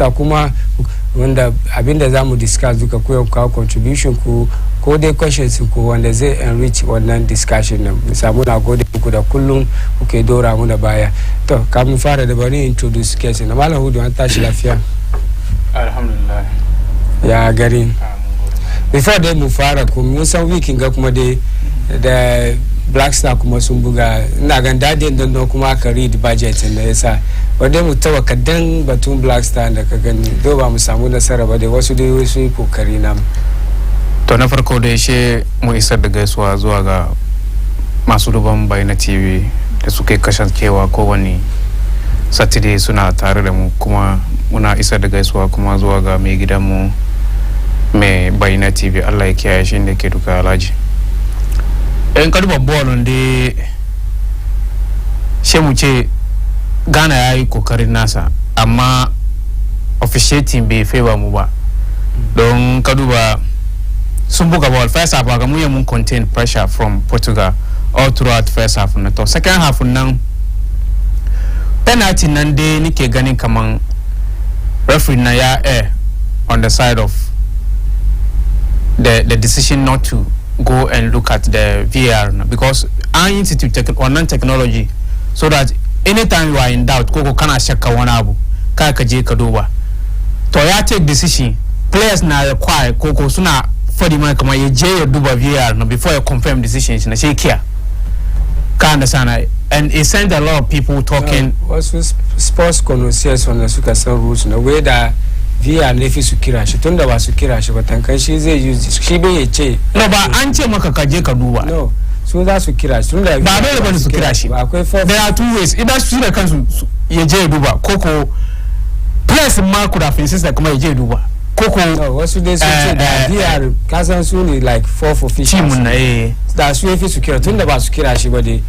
yasa kuma wanda abinda zamu discuss duka ku kawo contribution ku ko dai questions ku wanda zai enrich wannan discussion nan samu na gode muku da kullum kuke dora mu da baya to kamun fara da bari introduce case na malam Hudu an tashi lafiya alhamdulillah ya Gari before dai mu fara ku mun san weekend ga kuma dai da Black Star kuma sun buga ina gan dadin dan kuma aka read budget da yasa wanda mu tawa kadan batun Black Star da ka gani do ba mu samu nasara ba dai wasu dai sun yi kokari na to na farko dai she mu isar da gaisuwa zuwa ga masu duban BEIN TV da suke kasancewa kowane Saturday suna tare da mu kuma muna isar da gaisuwa kuma zuwa ga mai gidanmu mai BEIN TV Allah ya kiyaye shi da ke duka Alhaji en kadu babbolon de shemu ce Ghana yayi kokarin nasa amma officiating bai favor mu ba don kadu ba sun buga ball first half ga mun contain pressure from Portugal all throughout first half na to second half nan penalty nan de nike ganin kaman referee na ya on the side of the decision not to go and look at the VAR because I institute on technology so that anytime you are in doubt koko kana shakka wani abu ka je ka duba to ya take decision players na require koko suna for the man kamar ya je ya duba VAR before you confirm decisions na sai kiya ka understand and it sent a lot of people talking wasu sports connoisseurs on the suka san rules na way da VAR ne fi su kira shi tunda ba su kira shi ba tankan shi zai use shi bai yace no ba an ce maka ka je ka duba no su za su kira shi tunda ba dole bane su kira shi akwai there are two ways idan su da kansu ya je duba koko players ma could have insisted kuma ya je duba koko no wasu dai su ce da VAR kasan su ne like 4 officials team na da su fi su kira tunda ba su kira shi ba dai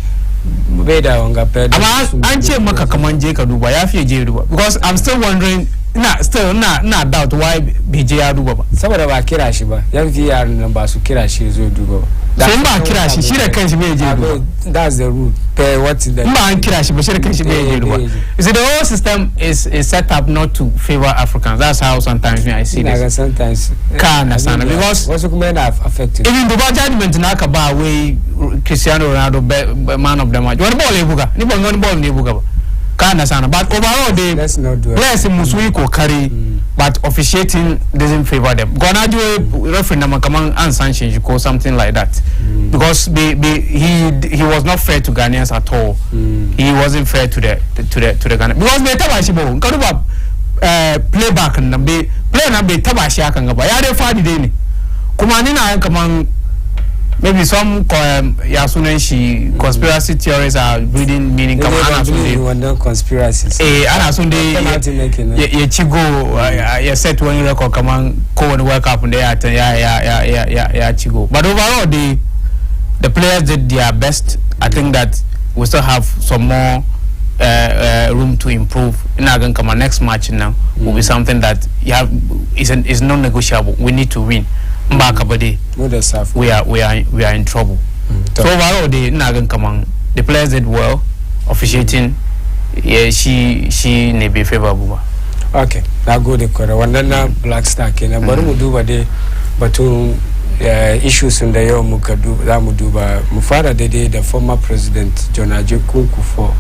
bai da wanga pedo amma an ce maka kaman je ka duba ya fi je duba because I'm still wondering na doubt why BJ ya duba ba saboda ba kira shi ba yan VR nan ba su kira shi zo duba ba sai ba kira shi shi da kanshi bai je duba that's the rule pay what the ba an kira shi ba shi da kanshi bai je duba you see the whole system is set up not to favor Africans that's how sometimes I see this sometimes can understand because wasu kuma yana affected even duba judgment na ka ba way Cristiano Ronaldo man of the match wani ball ya buga ni ban wani ball ne buga ba kana sana but overall they players musui kokari but officiating doesn't favor them gonna do referee na kaman an sanction or something like that because he was not fair to Ghanaians at all he wasn't fair to the Ghanaians because they tabashi bo kadu ba playback na be play na be tabashi akan gaba ya dai fadi dai ne kuma ni na kaman maybe some sunan shi conspiracy theories are breeding meaning kama ana so dai wannan conspiracies ana so dai ya cigo ya set one record kaman kowane World Cup da ya cigo but overall the players did their best. I think that we still have some more room to improve. Ina gan kama next match now will be something that is non-negotiable. We need to win. We are in trouble. So overall, the players did well. Officiating, yeah, she may be favorable. Okay, now go the corner. One then Black Star kena. Baru muduba de batu issues in the year muduba. Mufara the former president John Ajay Kufuor.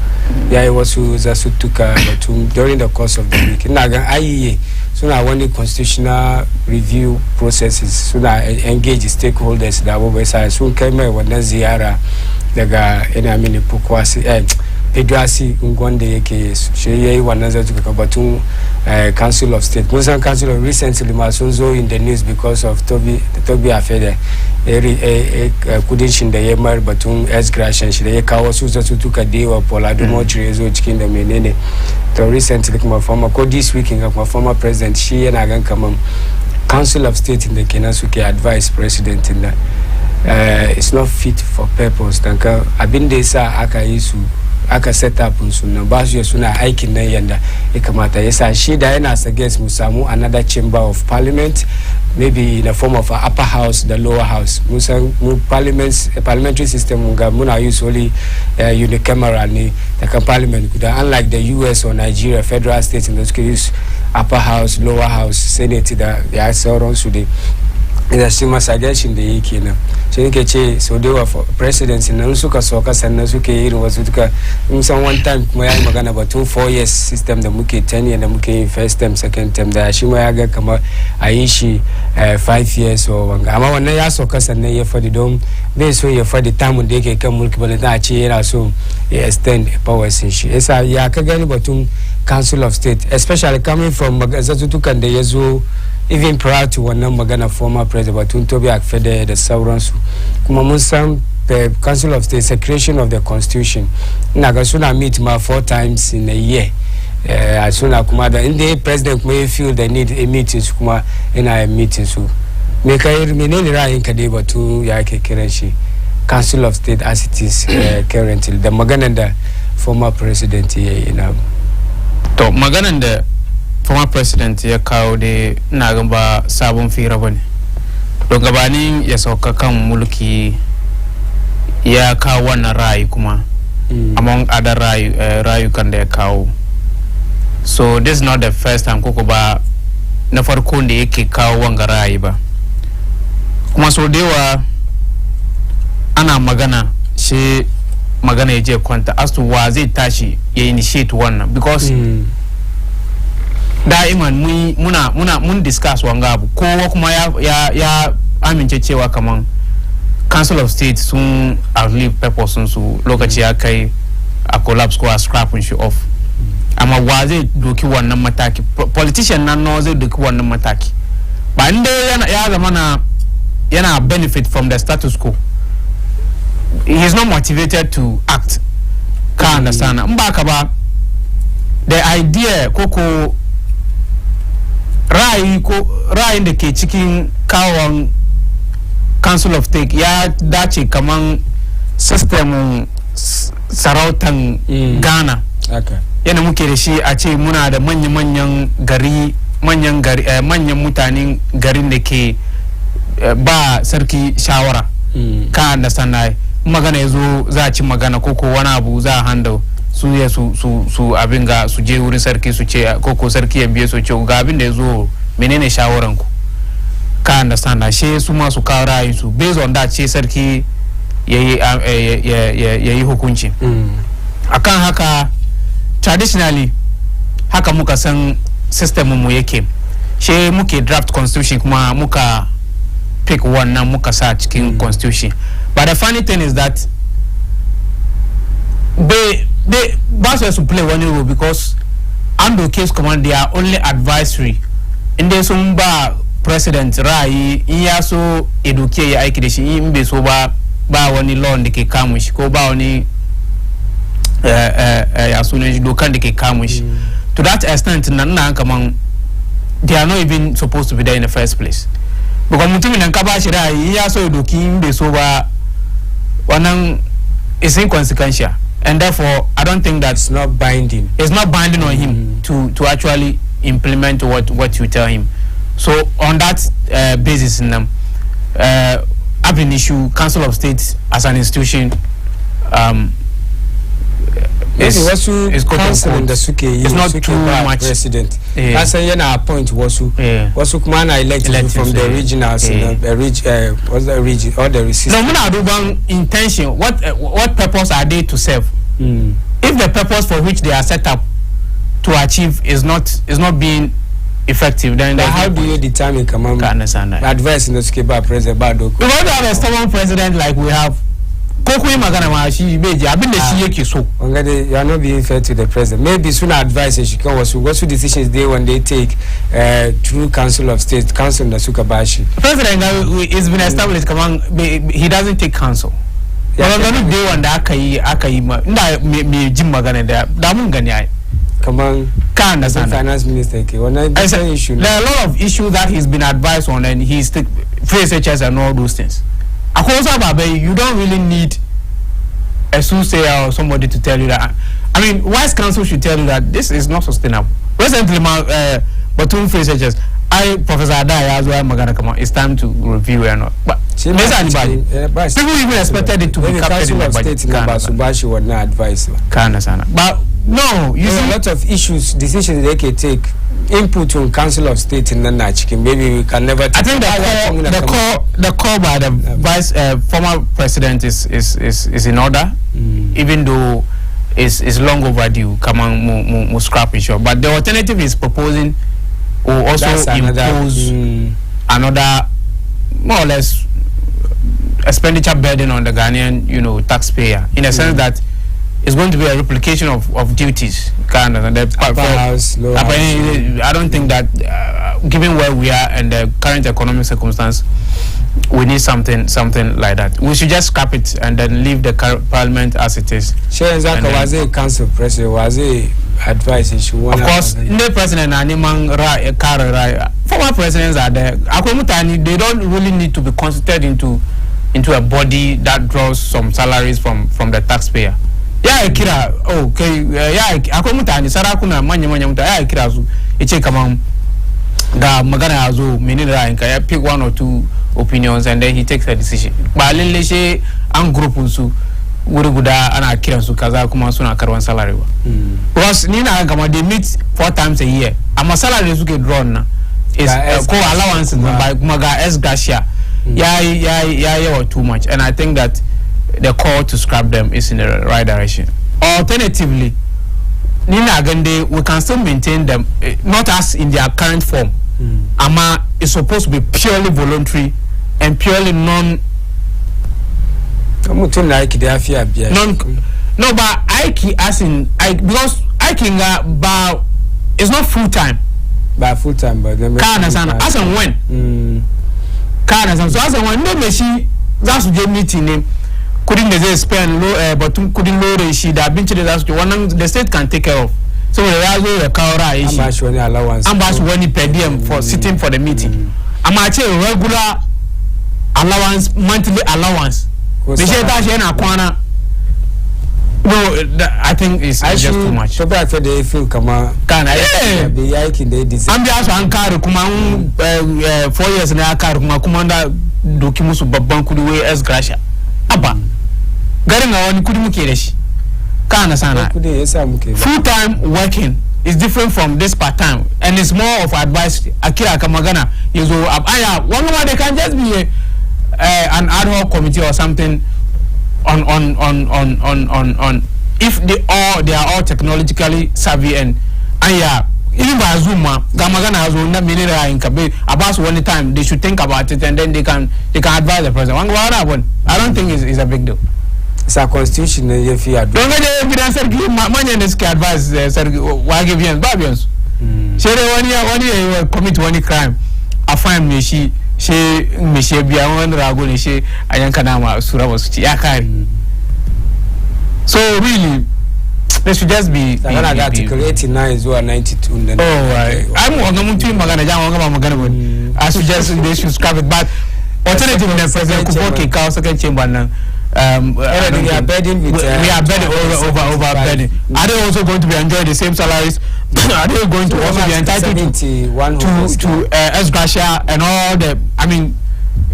Yeah, he was Zasutuka batu during the course of the week. Naga IEA. So now when the constitutional review processes, so now engage stakeholders that will be so came when ziara daga enamini pukwasi Pedrasi Ngwande yake sheye wanaza tukabatu Council of State. Muslim Council of recently masonzo in the news because of Toby Afede kudin da yemar batun esgration shi da ya kawo su tuka dewa Polado Mochirezo cikin da menene to recently kuma former this week kuma former president shi yana gan kaman Council of State in the Kenya suke advise president in that it's not fit for purpose tanka abinda yasa aka yi su aka set up sunan ba su suna aikin nan yanda ya kamata yasa shi da yana suggest mu samu another chamber of parliament maybe in the form of an upper house the lower house parliamentary system muna use only unicameral ni the parliament unlike the US or Nigeria federal states in those cases upper house, lower house, senate da ya sauran su dai da shi ma suggestion da yake nan sai nake ce so dai wa presidency nan suka soka sannan suke irin wasu duka in san one time kuma yayi magana batun 4 years system da muke 10 year da muke yin first term second term da shi ma ya ga kamar a yi shi 5 years or wanga amma wannan ya soka sannan ya fadi don bai so ya fadi tamun da yake kan mulki bane ta ce yana so ya extend powers shi yasa ya ka gani batun council of state especially coming from magazatutukan da ya zo even prior to wannan magana former president batun Toby Akfede da sauransu kuma mun san the council of state secretion of the constitution ina ga suna meet ma 4 times in a year suna kuma da inda president kuma ya feel the need a meeting su kuma ina a meeting su me kai menene ra'ayinka dai batu ya ke kiran shi council of state as it is currently da maganan da former president ya yi na to maganan da former president ya kawo da na ga ba sabon fira bane don gabanin ya sauka kan mulki ya kawo wannan ra'ayi kuma among other rayukan da ya kawo so this is not the first time koko ba na farko da yake kawo wanga ra'ayi ba kuma so dewa ana magana shi magana ya je kwanta as to wa zai tashi ya initiate wannan because da'iman mun discuss wanga abu kowa kuma ya amince cewa kaman council of state sun outlive purpose su lokaci ya kai a collapse ko a scrapping shi off amma wa zai doki wannan mataki politician nan no zai doki wannan mataki ba inda ya zama yana benefit from the status quo he is not motivated to act ka understand mba ka ba the idea koko ra'ayin da ke cikin kawon council of state ya dace kaman system sarautan Ghana yana muke da shi a ce muna da manyan mutanen garin da ke ba sarki shawara ka understand magana yazo za a ci magana koko wani abu za a handle su abin ga su je wurin sarki su ce koko sarki ya biye su ce ga abin da yazo menene shawaran ku ka understand she su ma su kawo ra'ayin su based on that ce sarki yayi hukunci akan haka traditionally haka muka san system mu yake she muke draft constitution kuma muka pick wannan muka sa cikin constitution but the funny thing is that they Basel to play one role because under case command they are only advisory in the sumba president rai iya so educate ya aiki da shi in bai so ba wani law da ke kamun shi ko ba wani ya sunan shi dokan da ke kamun shi to that extent nan kaman they are not even supposed to be there in the first place because mutumin nan ka ba shi rai iya so doki in bai so ba wannan is inconsequential. And therefore, I don't think that's not binding. It's not binding on him to actually implement what you tell him. So on that basis, I've been issue Council of State as an institution. It's council the suke. It's not too much. President. That's a point. Wasu kumana elected from the regionals. What's the region or the resistance? No, muna do intention. What purpose are they to serve? If the purpose for which they are set up to achieve is not being effective, then how do you determine advice in the skipper president? We want to have a stubborn president like we have. You are not being fair to the president. Maybe sooner advice she can was what decisions they when they take through Council of State, Council Nasukabashi. President it's been established, he doesn't take counsel. Come on, finance minister. There are a lot of issues that he's been advised on, and he's free SHS and all those things. You don't really need a soothsayer or somebody to tell you that. I mean, wise counsel should tell you that this is not sustainable. Recently, Batum free SHS, Professor Adai as well, Magana, come on, it's time to review and not. But people even expected it to be captured in the budget. Subashi would not advise. But No, you see a lot of issues, decisions they can take. Input on Council of State in the maybe we can never. I think the call by the vice former president is in order, even though is long overdue. Come on, scrap it, but the alternative is proposing or also impose another more or less expenditure burden on the Ghanaian, taxpayer, in a sense that it's going to be a replication of duties. Kind of, and the I don't think that, given where we are and the current economic circumstance, we need something like that. We should just scrap it and then leave the parliament as it is. Sure, exactly. Was a council president? Was a advice issue? Of course, the president and former presidents are there. They don't really need to be constituted into a body that draws some salaries from the taxpayer. Yeah, kira. Okay. Yeah, akomutani sarakuna manya muta. Yeah, kira zu. Eche kama ga magana azu minira inka. Pick one or two opinions and then he takes a decision. Ba lele she an group unsu guda ana kira su kaza kuma suna karwan salary ba. Because nina kama they meet 4 times a year. Ama salary su ke drawn na is co allowance by kumaga S gracia. Yeah, or too much, and I think that the call to scrap them is in the right direction. Alternatively, Nina Agende, we can still maintain them, not as in their current form. Ama is supposed to be purely voluntary and purely non. No, but Ike as in because Ike is not full time. By full time, but as and when. So as and when no machine that's the meeting name. Couldn't they spend low, but couldn't low she that been to the state can take care of. So the allowance. I'm per diem for sitting for the meeting. I'm actually regular allowance, monthly allowance. They say that no, I think it's just too much. So after they feel I'm just one car 4 years na car kumanda dokimusu babban kuduwe S gracia. Aba Gari na wani kudi muke da shi kana sana full time working is different from this part time and it's more of advice. Akira kamagana yezo aya one they can just be an ad hoc committee or something on if they are all technologically savvy and aya even by Zoom gamagana Zoom na minira in kabe about one time they should think about it and then they can advise the president. I don't think it's a big deal. It's a constitution if you don't get evidence money and advice Wagivians Babians. One year commit one crime. I find me she beyond Ragoni she Ayankanama Suravos Yakari. So really they should just be article 89 is 92. I'm I suggest they should scrap it, but alternatively the president Kuboki second chamber now. We are bedding with over bedding. Are they also going to be enjoying the same salaries? Are they going to also be entitled to S gracia and all the? I mean,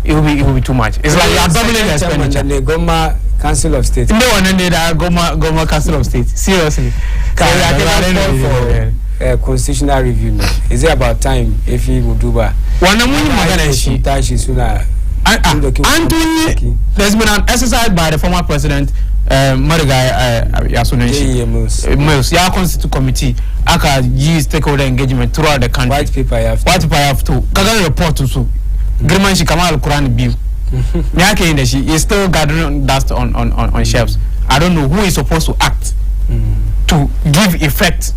it will be too much. It's like you are doubling the expenditure. Goma Council of State. No one need a Goma Council of State. Seriously. For constitutional review now. Is it about time if he would do that? Anthony, there's been an exercise by the former president, Marigai Mills, yeah, Constitutional Committee, aka stakeholder engagement throughout the country. White paper have to. Kagan report to so. Griman Shikamal Quran bill. Nyake Indeshi is still gathering dust on shelves. I don't know who is supposed to act to give effect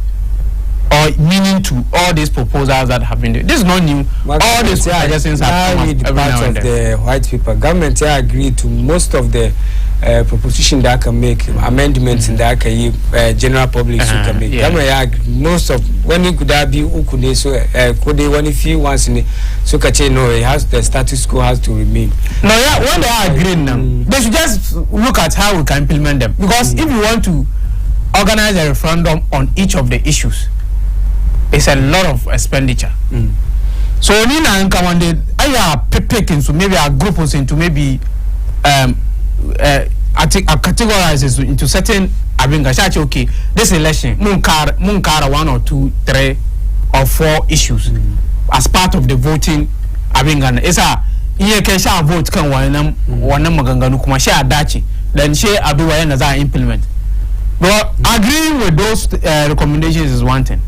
or meaning to all these proposals that have been there. This is not new. All these suggestions have come up every now and then. The white paper government agreed to most of the proposition that can make amendments in that can general public can make. Most of when it could be ukude so could they one if you once in so no it has the status quo has to remain. No, yeah, when they are agreeing now, they should just look at how we can implement them. Because if you want to organize a referendum on each of the issues, it's a lot of expenditure. So Nina and Kamande, I are picking so maybe our group was into maybe categorizes into certain abinga cha okay this election munkara 1 or 2 3 or 4 issues as part of the voting abinga isa iye ke sha vote kan wannan maganganu kuma sha dace then she aduwa yana za implement. But agreeing with those recommendations is one thing.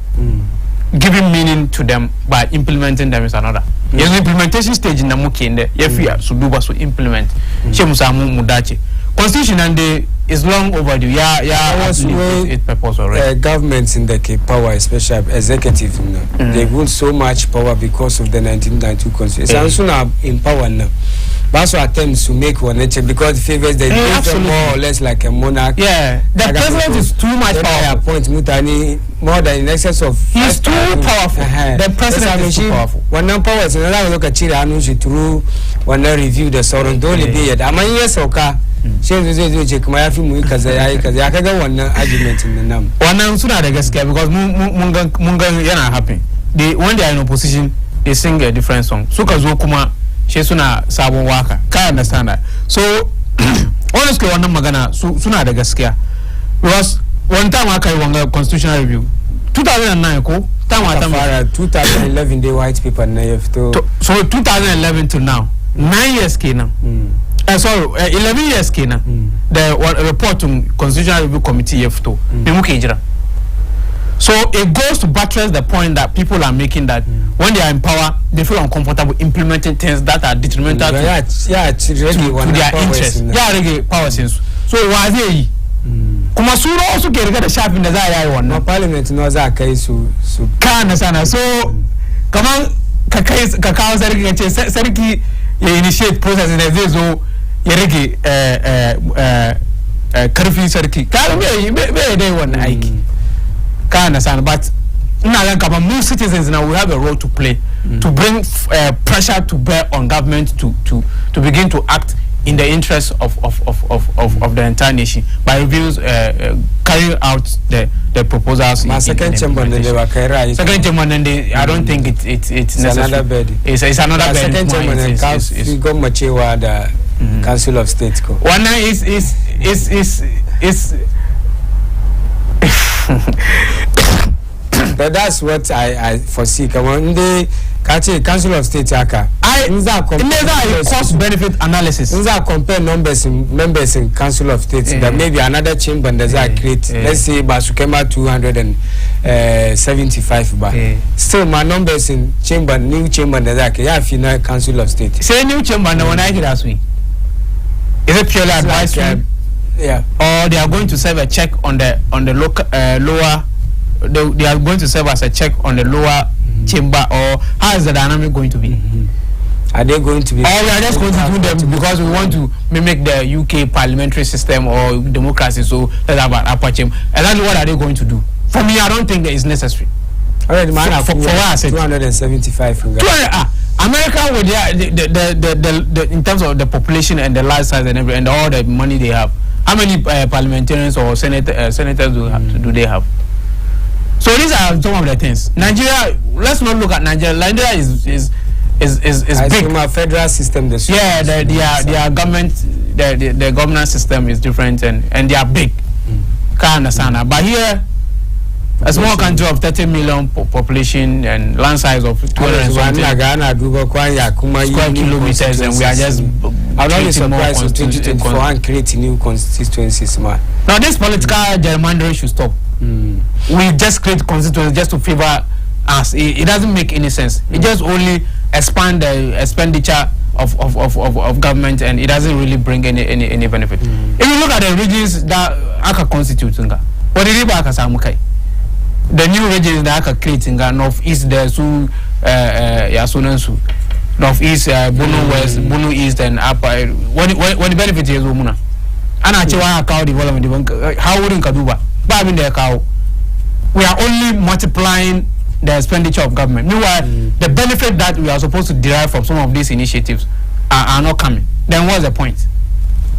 Giving meaning to them by implementing them is another. Yes, the implementation stage in the mukinde, if we are suduba so implement. Shemusamu mudache. Constitution and is long overdue. Yeah, its purpose already. Governments in the power, especially executive, they want so much power because of the 1992 constitution. It's also in power now. That's what attempts to make one nature because it favors the more or less like a monarch. Yeah, the president is too much powerful. Point Mutani more than in excess of. He's too powerful. The president is too powerful. One power is another look at Chile and through one review the sound don't be it. I'm a yes okay. She will check my film because I can one argument in the number. One sooner the gaskiya because Munga yana happy. When they are in opposition, they sing a different song. Suka Zokuma. Suna sabon waka ka understand that so honestly wannan magana suna da gaskiya because one time aka yi wanga constitutional review 2009 ko time fara 2011 day white paper na yafto so 2011 to now 9 years kenan sorry 11 years kenan the report on constitutional review committee yafto me muke jira. So it goes to buttress the point that people are making that when they are in power, they feel uncomfortable implementing things that are detrimental to their interests. Yeah, power sense. So why they? Kuma sura also get the sharp in the eye one. No parliament knows that case so sana. So come on, kakao sariki initiate process in the so yerege karfi sariki. Kalu me they one aiki. But most citizens now we have a role to play to bring pressure to bear on government to begin to act in the interest of the entire nation by reviews carrying out the proposals. My second chamber second chamber I don't think it's necessary. It's another bed. Second chamber the Council of State. One is but that's what I foresee. Come on, the Council of State aka. Cost benefit analysis. Compare members in Council of State. That maybe another chamber that create. Let's say Basukema 275 bar. Still my numbers in chamber, new chamber that final Council of State. Say new chamber no one I hear as we. Is it purely advisory? Yeah. Or they are going to serve a check on the local lower. They are going to serve as a check on the lower chamber, or how is the dynamic going to be? Are they going to be? Or we are just going to do them because we want to mimic the UK parliamentary system or democracy? So that's about upper chamber. And that's what are they going to do? For me, I don't think that is necessary. Already, man, for what I said 275. America with the in terms of the population and the life size and everything and all the money they have. How many parliamentarians or senators do they have? So these are some of the things. Nigeria, let's not look at Nigeria. Nigeria is big. From a federal system, their government, the governance system is different and they are big. Can't understand that. But here, a small country of 30 million population and land size of 200 square kilometers, and we are just. I'm not surprised in 2024 and creating new constituencies, man. Now this political gerrymandering should stop. We just create constituencies just to favor us. It doesn't make any sense. It just only expand the expenditure of government, and it doesn't really bring any benefit. If you look at the regions that aka constitute, what did aka samukai? The new regions that aka create northeast there su yasunansu, northeast Bono West, Bono East, and upper. What the benefit is umuna? Ana chewa cow development. How wouldn't Kaduba? We are only multiplying the expenditure of government. Meanwhile, the benefit that we are supposed to derive from some of these initiatives are not coming. Then what's the point?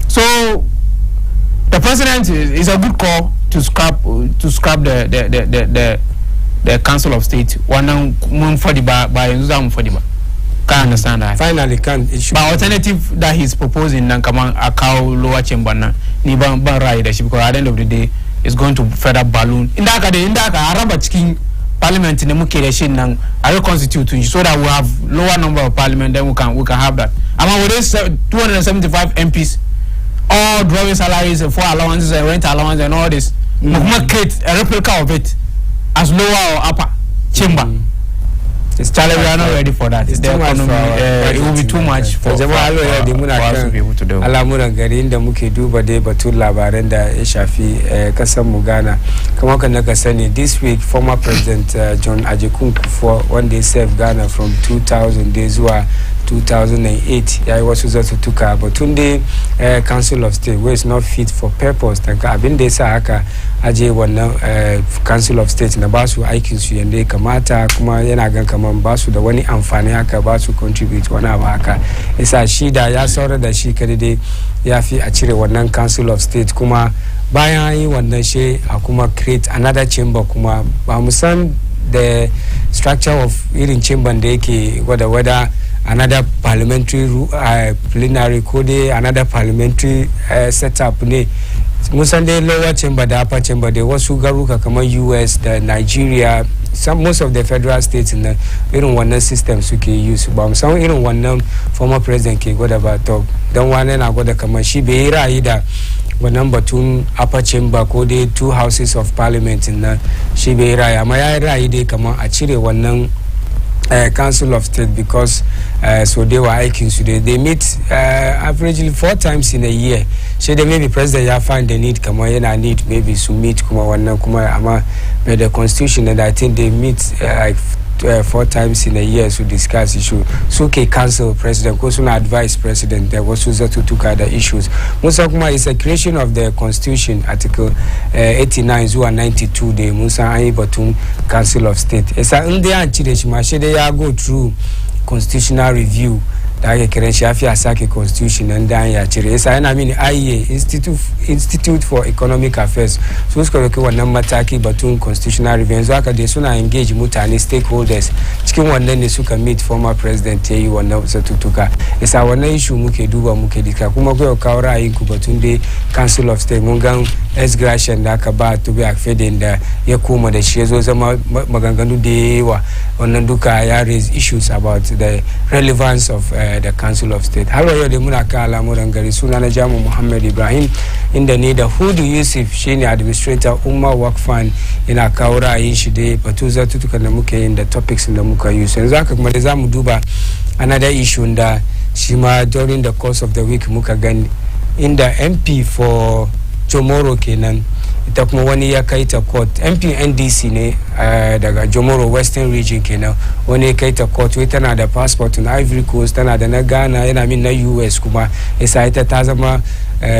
So the president is a good call to scrap the Council of State. One for the can't understand that. Finally, can't issue. But alternative that he's proposing, Nankaman Akau lower chamber, Niban ridership, because at the end of the day, is going to further balloon. In that Araba chicken parliament in the Mukereshin and I reconstitute so that we have lower number of parliament, then we can have that. Among with 275 MPs, all drawing salaries and 4 allowances and rent allowance and all this, we create a replica of it as lower or upper chamber. It's challenge. We are not ready for that. It's the economy. It will be too much for us to be able to do. Alamura Gari inda muke duba dai batun labaran da ya shafi kasar mu Ghana. Kamar kan naka sani, this week former President John Ajekun Kufuor, one day served Ghana from 2000 days zuwa 2008. Ya yi wasu zatutuka batun dai Council of State where is not fit for purpose. Tanka abin da yasa haka aje wannan Council of State na basu aikin su yanda ya kamata, kuma yana gan kamar basu da wani amfani haka, basu contribute wani abu haka. Isa shi da ya saura da shi kada dai ya fi a cire wannan Council of State, kuma bayan yi wannan shi a kuma create another chamber, kuma ba mu san the structure of irin chamber da yake whether another parliamentary plenary ko dai another parliamentary setup ne. Musan dai lower chamber da upper chamber da wasu garuka kamar US da Nigeria, most of the federal states na irin wannan system suke use. Ba musan irin wannan former president ke gwada ba, to dan wani na gwada kamar shi bai ra'ayi da wannan batun upper chamber ko dai 2 houses of parliament na shi bai ra'ayi, amma ya ra'ayi dai kamar a cire wannan Council of State because so they were aiking so they meet averagely 4 times in a year. So they maybe president ya find the need kama yana need maybe to meet kuma wannan kuma ama by the constitution, and I think they meet like 4 times in a year to discuss issue. So okay, council president ko suna advise president there was zatutuka the issues. Musa kuma is a creation of the constitution article 89 zuwa 92 de musa ayi batun Council of State. Esa inde an cire shi ma she da ya go through constitutional review da ake kiran shi afi asake constitution and dan ya cire. Esa yana mini IEA Institute for Economic Affairs so suka roki wannan mataki batun constitutional review. Yanzu haka dai suna engage mutane stakeholders cikin wannan ne suka meet former president yayi wannan zatutuka. Esa wannan issue muke duba muke dika kuma ko kawo ra'ayin ku batun dai Council of State. Mun gan exgration da aka ba to be akfedin da ya koma da shi yazo zama maganganu da yawa, wannan duka ya raise issues about the relevance of the Council of State. Har yau da muna ka al'amuran gari, suna na Jamu Muhammad Ibrahim inda ne da Hudu Yusuf shine administrator Umma Work Fund ina kawo ra'ayin shi dai batu zatutukan da muke yin da topics da muka yi. Yanzu haka kuma da zamu duba another issue da shi ma during the course of the week muka gani inda MP for Jomoro kenan ita kuma wani ya kai ta court. MP NDC ne daga Jomoro Western Region kenan, wani ya kai ta court wai tana da passport na Ivory Coast, tana da na Ghana, yana min na US kuma isa ita ta zama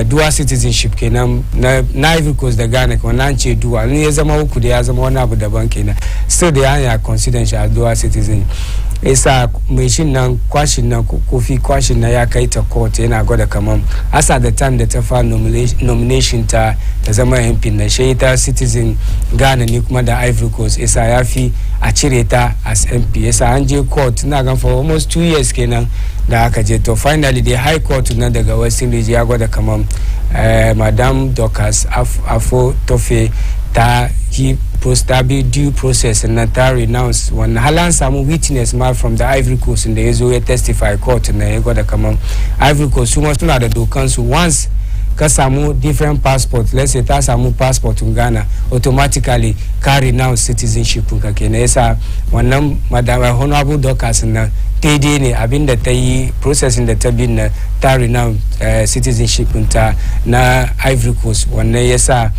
dual citizenship kenan na Ivory Coast da Ghana kuma nan ce dual ne ya zama uku da ya zama wani abu daban kenan, still da ya consider shi as dual citizen. Isa mai shin nan kwashin nan kofi kwashin na ya kai ta court yana gwada kaman as at the time da ta fa nomination ta zama MP na shi ta citizen Ghana ne kuma da Ivory Coast. Isa ya fi a cire ta as MP. Isa an je court na gan for almost 2 years kenan da aka je to finally the High Court na daga Western Region ya gwada kaman Madam Dorcas Afo Tofe ta he post-tabi due process and ta renounce when halan samu witness ma from the Ivory Coast in the yazo ya testify court na ya gwada kaman Ivory Coast suma suna da dokan su once ka samu different passport, let's say ta samu passport in Ghana, automatically ka renounce citizenship ka kenan. Yasa wannan Madam Honorable Dorcas na daidai ne abinda ta yi processing da ta bin na ta renounce citizenship ta na Ivory Coast. Wannan yasa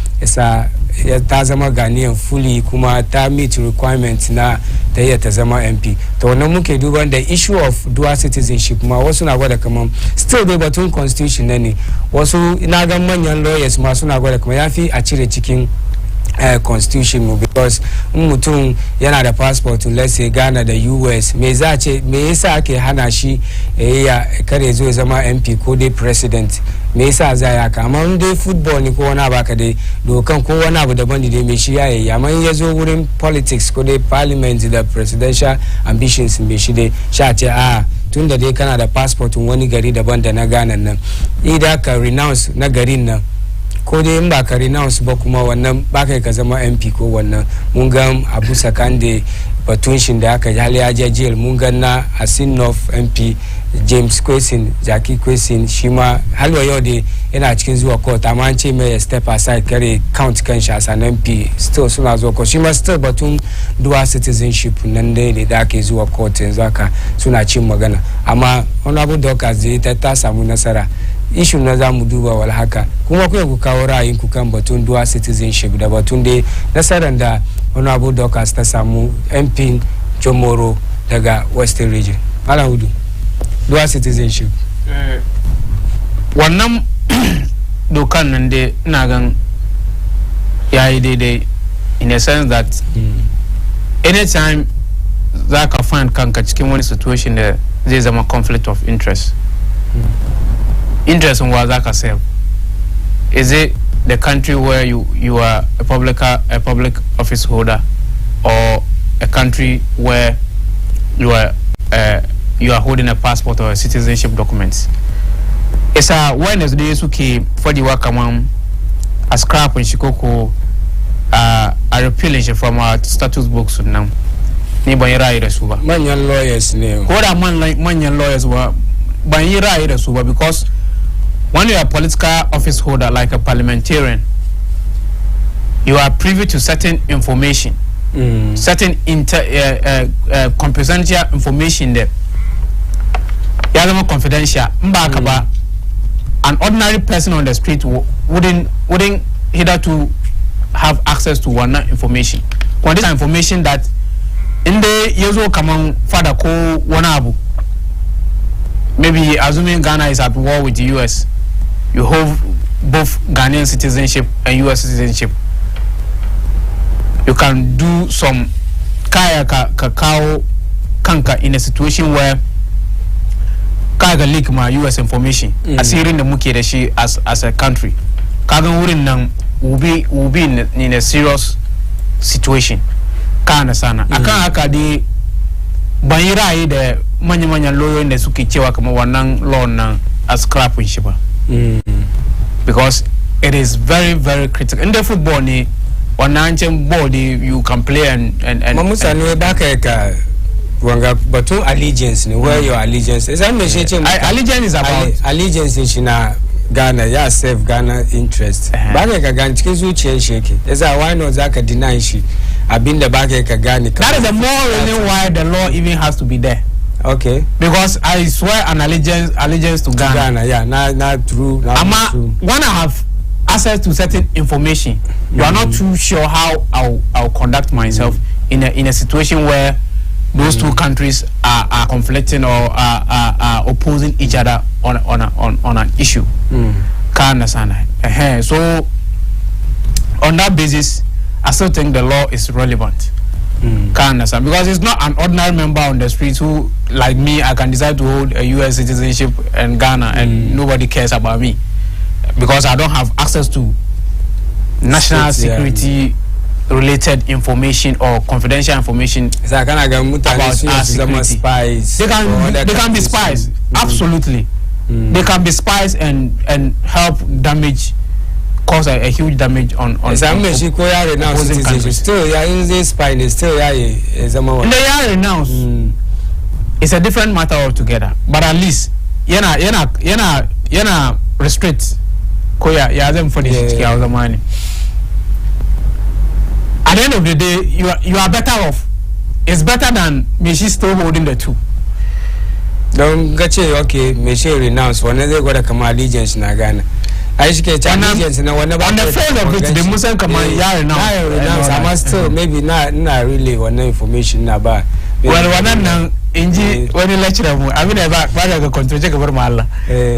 ta zama Ghanaian fully kuma ta meet requirements na ta yi ta zama MP. To wannan muke duban the issue of dual citizenship ma wasu na gwada kaman still dai batun constitution ne, wasu ina ga manyan lawyers ma suna gwada kaman yafi a cire cikin constitution because mutum yana da passport let's say Ghana da US me yasa ake hana shi ya kare zo zama MP ko dai president, me yasa za ya kama dai football ne ko wani abu aka dai dokan ko wani abu daban ne me shi yayi amma ya zo wurin politics ko dai parliament da presidential ambitions me shi dai sha ce tunda dai kana da passport wani gari daban da na Ghana nan idan ka renounce na garin nan ko dai in ba ka renounce ba kuma wannan ba kai ka zama MP ko wannan mun ga Abu Sakande batun shin da aka hali ya je jail mun ga na Asin North MP James Kwesin Jackie Kwesin shi ma halwa yau dai yana cikin zuwa court amma an ce mai step aside kare count kan shi as an MP still suna zuwa court shi ma still batun dual citizenship nan dai ne da ake zuwa court yanzu haka suna cin magana amma honorable Dorcas zai ta samu nasara issue na zamu duba wal haka kuma ku kawo ra'ayin ku kan batun dual citizenship da batun dai nasaran da honorable Dorcas ta samu MP Jomoro daga Western Region Malam Hudu dual citizenship wannan dokan nan dai ina gan yayi daidai in a sense that anytime zaka find kanka cikin wani situation da zai zama conflict of interest interest in what zaka serve is it the country where you are a public office holder or a country where you are holding a passport or a citizenship documents. It's a Wednesday suke for the work among a scrap in Shikoko a repealing from our status books now. Ni banira ira suba. Manyan lawyers ne. What are manyan lawyers were banira ira suba because when you are a political office holder like a parliamentarian, you are privy to certain information, certain confidential information there. Yadama confidential. Mbakaba, an ordinary person on the street wouldn't hitherto have access to one information. When this information that in the yezo kamang father ko wanabu, maybe assuming Ghana is at war with the US, you hold both Ghanaian citizenship and US citizenship. You can do some kaya kakao kanka in a situation where kaga leak my US information asirin da muke da shi as a country kaga wurin nan will be in a serious situation kana sana akan haka dai ban yi ra'ayi da manyan lawyoyin da suke cewa kamar wannan law nan a scrapping shi ba because it is very very critical in the football ne wannan can ball you can play and mamusa ne da ka wanga batun allegiance ne where your allegiance is allegiance is about allegiance shi na Ghana ya serve Ghana interest ba ka gane cikin zuciyar shi yake yasa why not zaka deny shi abinda ba ka gane that is the more reason why the law even has to be there. Okay, because I swear an allegiance to Ghana. Yeah, not true. When I have access to certain information, you are not too sure how I'll conduct myself in a situation where those two countries are conflicting or are opposing each other on an issue. So on that basis, I still think the law is relevant. Because it's not an ordinary member on the streets who, like me, I can decide to hold a US citizenship in Ghana and nobody cares about me because I don't have access to national security related information or confidential information about our security. Spies. They can be spies. Absolutely. They can be spies and help cause a huge damage on opposing countries. Still, it's a different matter altogether. But at least, yana restrict. Koya, them for the money. At the end of the day, you are better off. It's better than Meshi still holding the two. Don't get you okay. Meshi renounce whenever they got a come allegiance na Ghana. I should get allegiance now. On the face of it, the Muslim command renounce. I must still maybe not really want information about. Well, one inji wani lecturer mu abin da ba daga control ka bar mu Allah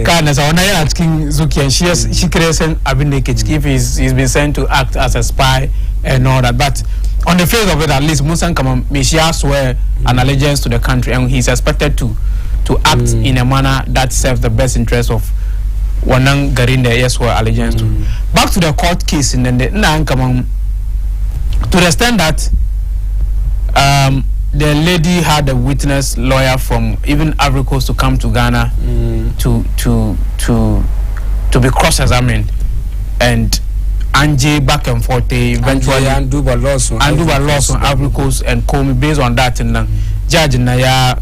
kana sa wannan yana cikin zuciyan shi creation abin da yake ciki he's been sent to act as a spy and all that, but on the face of it at least Musa kama me swear an allegiance to the country and he's expected to act in a manner that serves the best interest of wannan garin da ya swear allegiance to. Back to the court case in the to the extent that the lady had a witness lawyer from even Ivory Coast to come to Ghana to be cross-examined. and Angie back and forth eventually undo the loss on Ivory Coast and COMEBOL. Based on that, and judge na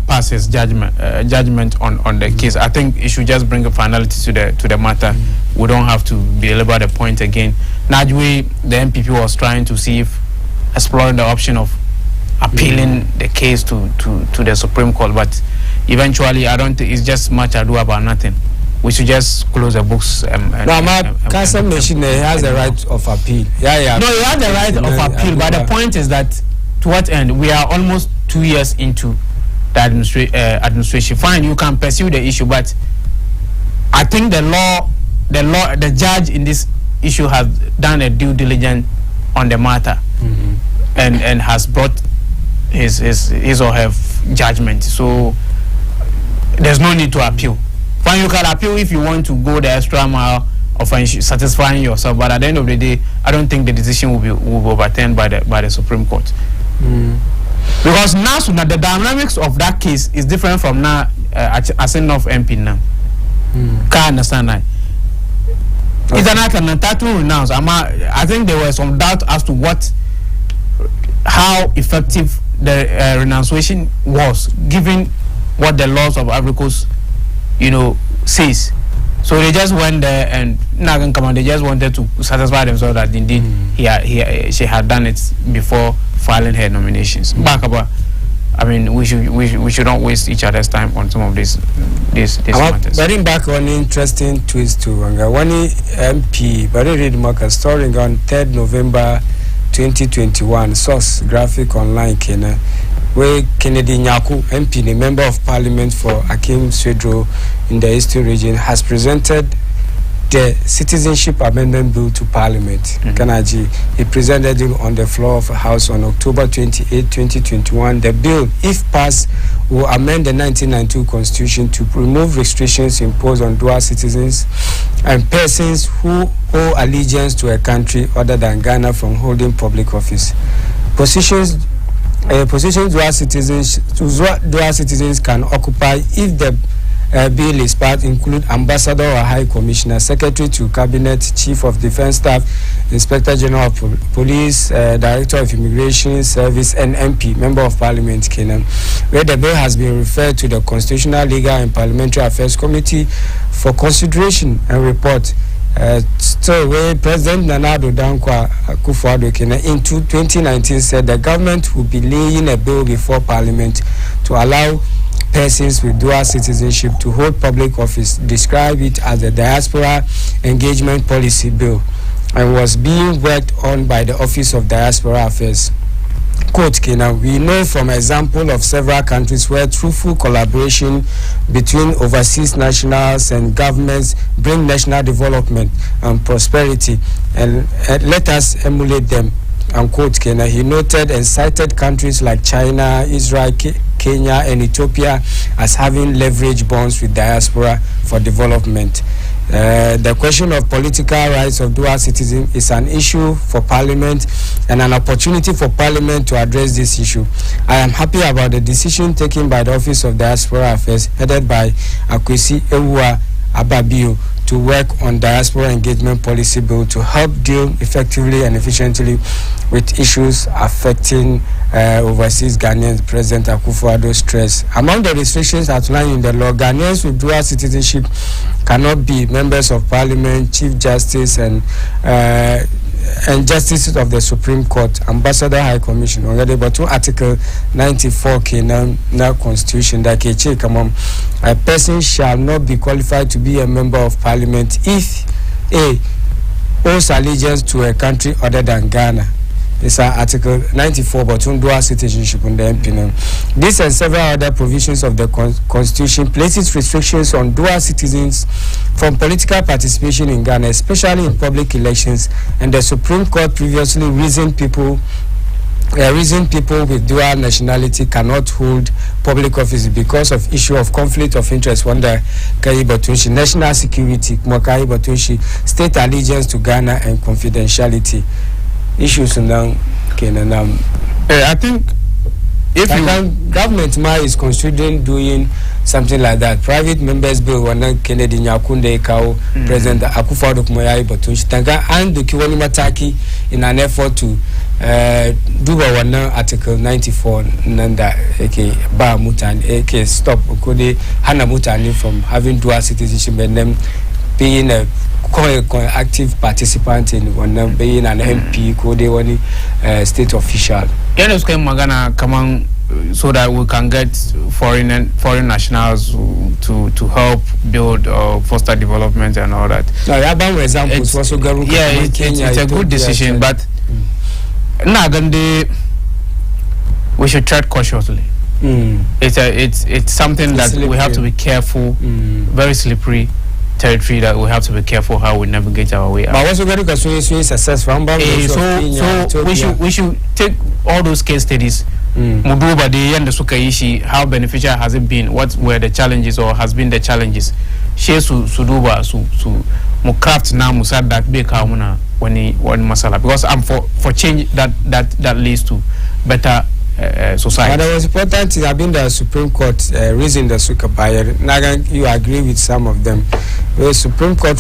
passes judgment on the case. I think it should just bring a finality to the matter. We don't have to belabor the point again. Najwe, the MPP was trying to see if exploring the option of appealing the case to the Supreme Court, but eventually I don't think it's just much ado about nothing. We should just close the books. Council Machine has the right of appeal. No, he has the right of appeal, but the point is that to what end? We are almost 2 years into the administration. Fine, you can pursue the issue, but I think the judge in this issue has done a due diligence on the matter, and has brought his or her judgment. So there's no need to appeal. Fine, you can appeal if you want to go the extra mile of satisfying yourself, but at the end of the day, I don't think the decision will be overturned by the Supreme Court. Because now the dynamics of that case is different from now as enough MP now. Can't understand that. It's an entitled renounce. I think there was some doubt as to how effective the renunciation was, given what the laws of Ivory Coast, says. So they just went there and they just wanted to satisfy themselves that indeed she had done it before filing her nominations. I mean, we should not waste each other's time on some of these matters. Bring back one interesting twist to one MP, but I read Marcus story on 3rd November 2021. Source graphic online Kenya, where Kennedy Nyaku MP, the member of Parliament for Akim Swedro in the Eastern region, has presented the Citizenship Amendment Bill to Parliament. Kanaji, he presented it on the floor of the House on October 28, 2021. The bill, if passed, will amend the 1992 Constitution to remove restrictions imposed on dual citizens and persons who owe allegiance to a country other than Ghana from holding public office. Positions dual citizens can occupy if the bill is passed include ambassador or high commissioner, secretary to cabinet, chief of defense staff, inspector general of police, director of immigration service, and MP, member of parliament, Kenya, where the bill has been referred to the Constitutional, Legal and Parliamentary Affairs Committee for consideration and report. So where President Nana Addo Dankwa Akufo-Addo Kenya in 2019 said the government will be laying a bill before Parliament to allow persons with dual citizenship to hold public office, describe it as the Diaspora Engagement Policy Bill, and was being worked on by the Office of Diaspora Affairs. Quote, Kenya, we know from example of several countries where truthful collaboration between overseas nationals and governments bring national development and prosperity, and let us emulate them. Unquote, Kenya. He noted and cited countries like China, Israel, Kenya, and Ethiopia as having leverage bonds with diaspora for development. The question of political rights of dual citizens is an issue for Parliament and an opportunity for Parliament to address this issue. I am happy about the decision taken by the Office of Diaspora Affairs, headed by Akwesi Ewua Ababio, to work on Diaspora Engagement Policy Bill to help deal effectively and efficiently with issues affecting overseas Ghanaians. President Akufo-Addo stressed. Among the restrictions outlined in the law, Ghanaians with dual citizenship cannot be members of Parliament, Chief Justice, and justices of the Supreme Court, Ambassador, High Commission. Already, but to Article 94 Kenya Constitution that a person shall not be qualified to be a member of Parliament if A, owes allegiance to a country other than Ghana. It's Article 94, but dual citizenship on the MP. This and several other provisions of the Constitution places restrictions on dual citizens from political participation in Ghana, especially in public elections, and the Supreme Court previously reasoned people with dual nationality cannot hold public office because of issue of conflict of interest, wonder national security, state allegiance to Ghana, and confidentiality issues now. I think if government is considering doing something like that, private members bill wana Kennedy Nyakunde Kao President Akufo-Addo Kumoyai Batunshi Tanka and the Kiwani Mataki in an effort to do one Article 94 Nanda aka Ba Mutan aka stop Okode Hana Mutani from having dual citizenship and them being a active participant in one being an MP Kode one state official. Yes, Magana come so that we can get foreign nationals to help build foster development and all that. It's a good decision, but we should tread cautiously. It's something that we have to be careful. Very slippery territory that we have to be careful how we navigate our way out. But also very successful. So we should take all those case studies. Muduba de yanda suka yishi, how beneficial has it been? What were the challenges or has been the challenges? She suduba su mu craft na musad that be kauna wani masala, because I'm for change that leads to better society. But it was important to have been the Supreme Court reason the Suka Bayer. Naga, you agree with some of them. The Supreme Court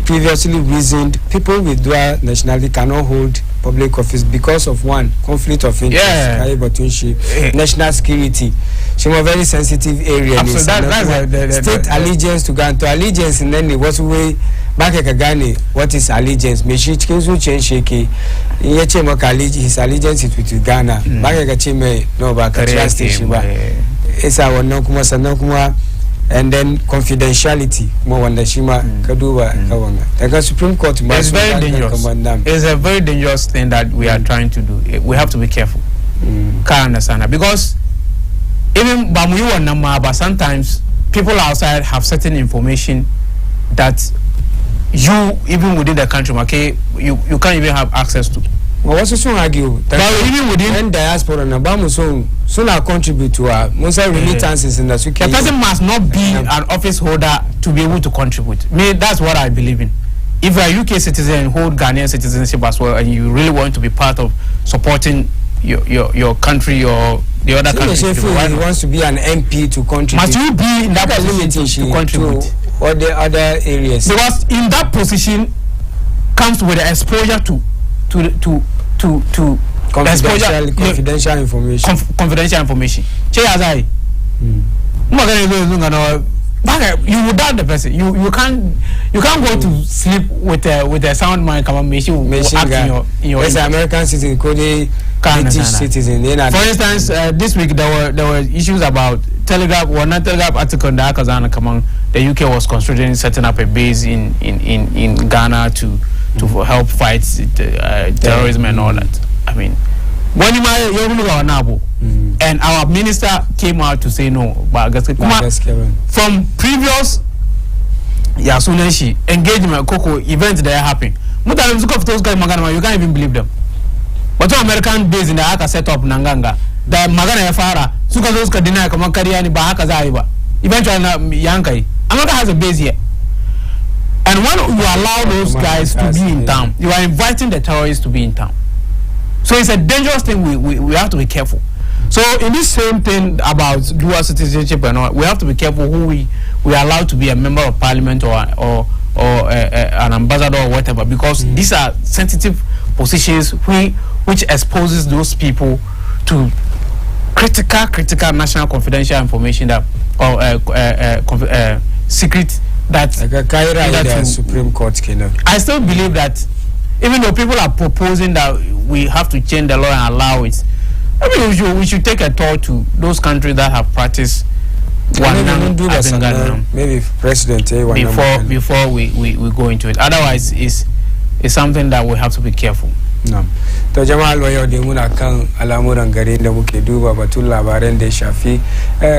previously reasoned people with dual nationality cannot hold public office because of one conflict of interest, national security. She was a very sensitive area. State allegiance to Ghana, to allegiance, and then it was way back at Ghana. What is allegiance? Meshi Chinsu Chensheki. His allegiance is with Ghana. Back at Chime, no back at station. It's our Nokuma. And then confidentiality, more wanda shima kaduwa kawanga. The Supreme Court is very dangerous. It's a very dangerous thing that we are trying to do. We have to be careful. Because even Bamuyu Nama, but sometimes people outside have certain information that you, even within the country, okay, you can't even have access to. Well, what's soon argue that even within diaspora and Abamu soon contribute to our most remittances in the UK. A person must not be an office holder to be able to contribute. Me, that's what I believe in. If you're a UK citizen and hold Ghanaian citizenship as well, and you really want to be part of supporting your country or the other country, he wants to be an MP to contribute. Must you be in that position to contribute? Or the other areas? Because in that position comes with the exposure to confidential information. Confidential information. You would doubt the person. You can't go to sleep with a sound mind. Come on, machine in your American citizen, British citizen. For instance, this week there were issues about Telegraph. One Telegraph article that Kazana come on. The UK was considering setting up a base in Ghana to help fight terrorism and all that. I mean, when and our minister came out to say no. From previous engagement, events that are happening, you can't even believe them. But the American base in the Aka set up Nanganga, the Magana Fara, Sukazoska deny Kamakariani Bahaka Zaiba. Eventually, Yankai. America has a base here. And when you allow those guys to be in town, you are inviting the terrorists to be in town. So it's a dangerous thing. We have to be careful. So in this same thing about dual citizenship and all, we have to be careful who we allow to be a member of parliament or an ambassador or whatever, because these are sensitive positions which exposes those people to critical national confidential information that or secret that like Supreme Court I still believe that even though people are proposing that we have to change the law and allow it, I mean we should take a thought to those countries that have practiced maybe president before we go into it. Otherwise it's something that we have to be careful. No. To jama'a loyo da muna kan al'amuran gari da muke duba batun labaran da ya shafi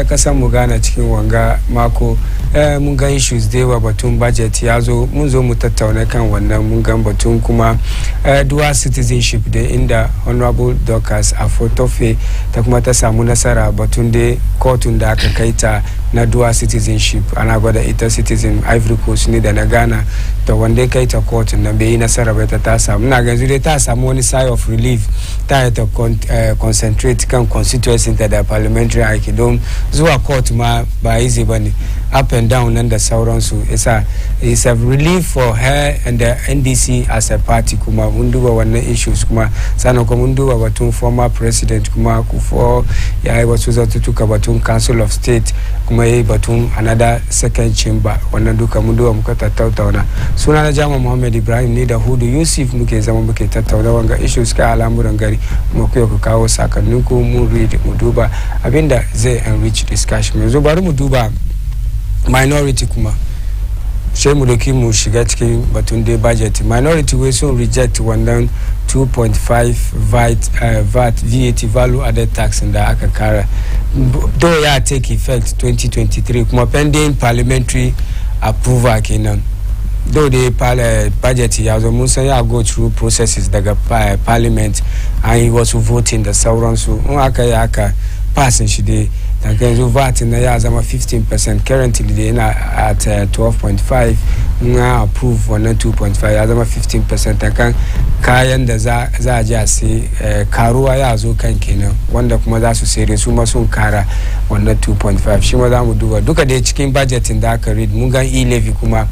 kasan mu Ghana cikin wanga mako mun ga issues da yawa batun budget ya zo mun zo mu tattauna kan wannan mun ga batun kuma dual citizenship da inda honorable Dorcas Afotofe ta kuma ta samu nasara batun da kotun da aka kaita na dual citizenship ana gwada ita citizen Ivory Coast ne da na Ghana to wanda kai ta court na bai nasara ba ta samu na ga zure ta samu wani sigh of relief ta ta concentrate kan constituency da parliamentary aiki don zuwa court ma ba easy bane up and down nan da sauransu it's a relief for her and the NDC as a party kuma mun duba wannan issues kuma sanan kuma mun duba batun former president kuma kufo yayi wasu zatutuka batun council of state kuma yayi batun another second chamber wannan duka mun duba muka tattauna suna na Jama Muhammad Ibrahim ne da Hudu Yusuf muke zama muke tattauna wanga issues ka al'amuran gari mu ku kawo sakannin ku mu read mu duba abinda zai enrich discussion yanzu bari mu duba minority kuma sai mu doki mu shiga cikin batun dai budget minority we sun reject wannan 2.5 VAT value added tax da aka kara though ya take effect 2023 kuma pending parliamentary approval kenan though the budget ya zo mun san ya go through processes daga parliament and he was voting da sauransu in aka passing shi dai dan zo VAT na ya zama 15% currently dai na at 12.5 na approve wannan 2.5 ya zama 15% kan kayan da za a ji a sai karuwa ya zo kan kenan wanda kuma za su sayar su ma sun kara wannan 2.5 shi ma za mu duba duka da cikin budgeting da aka read mun ga e-levy kuma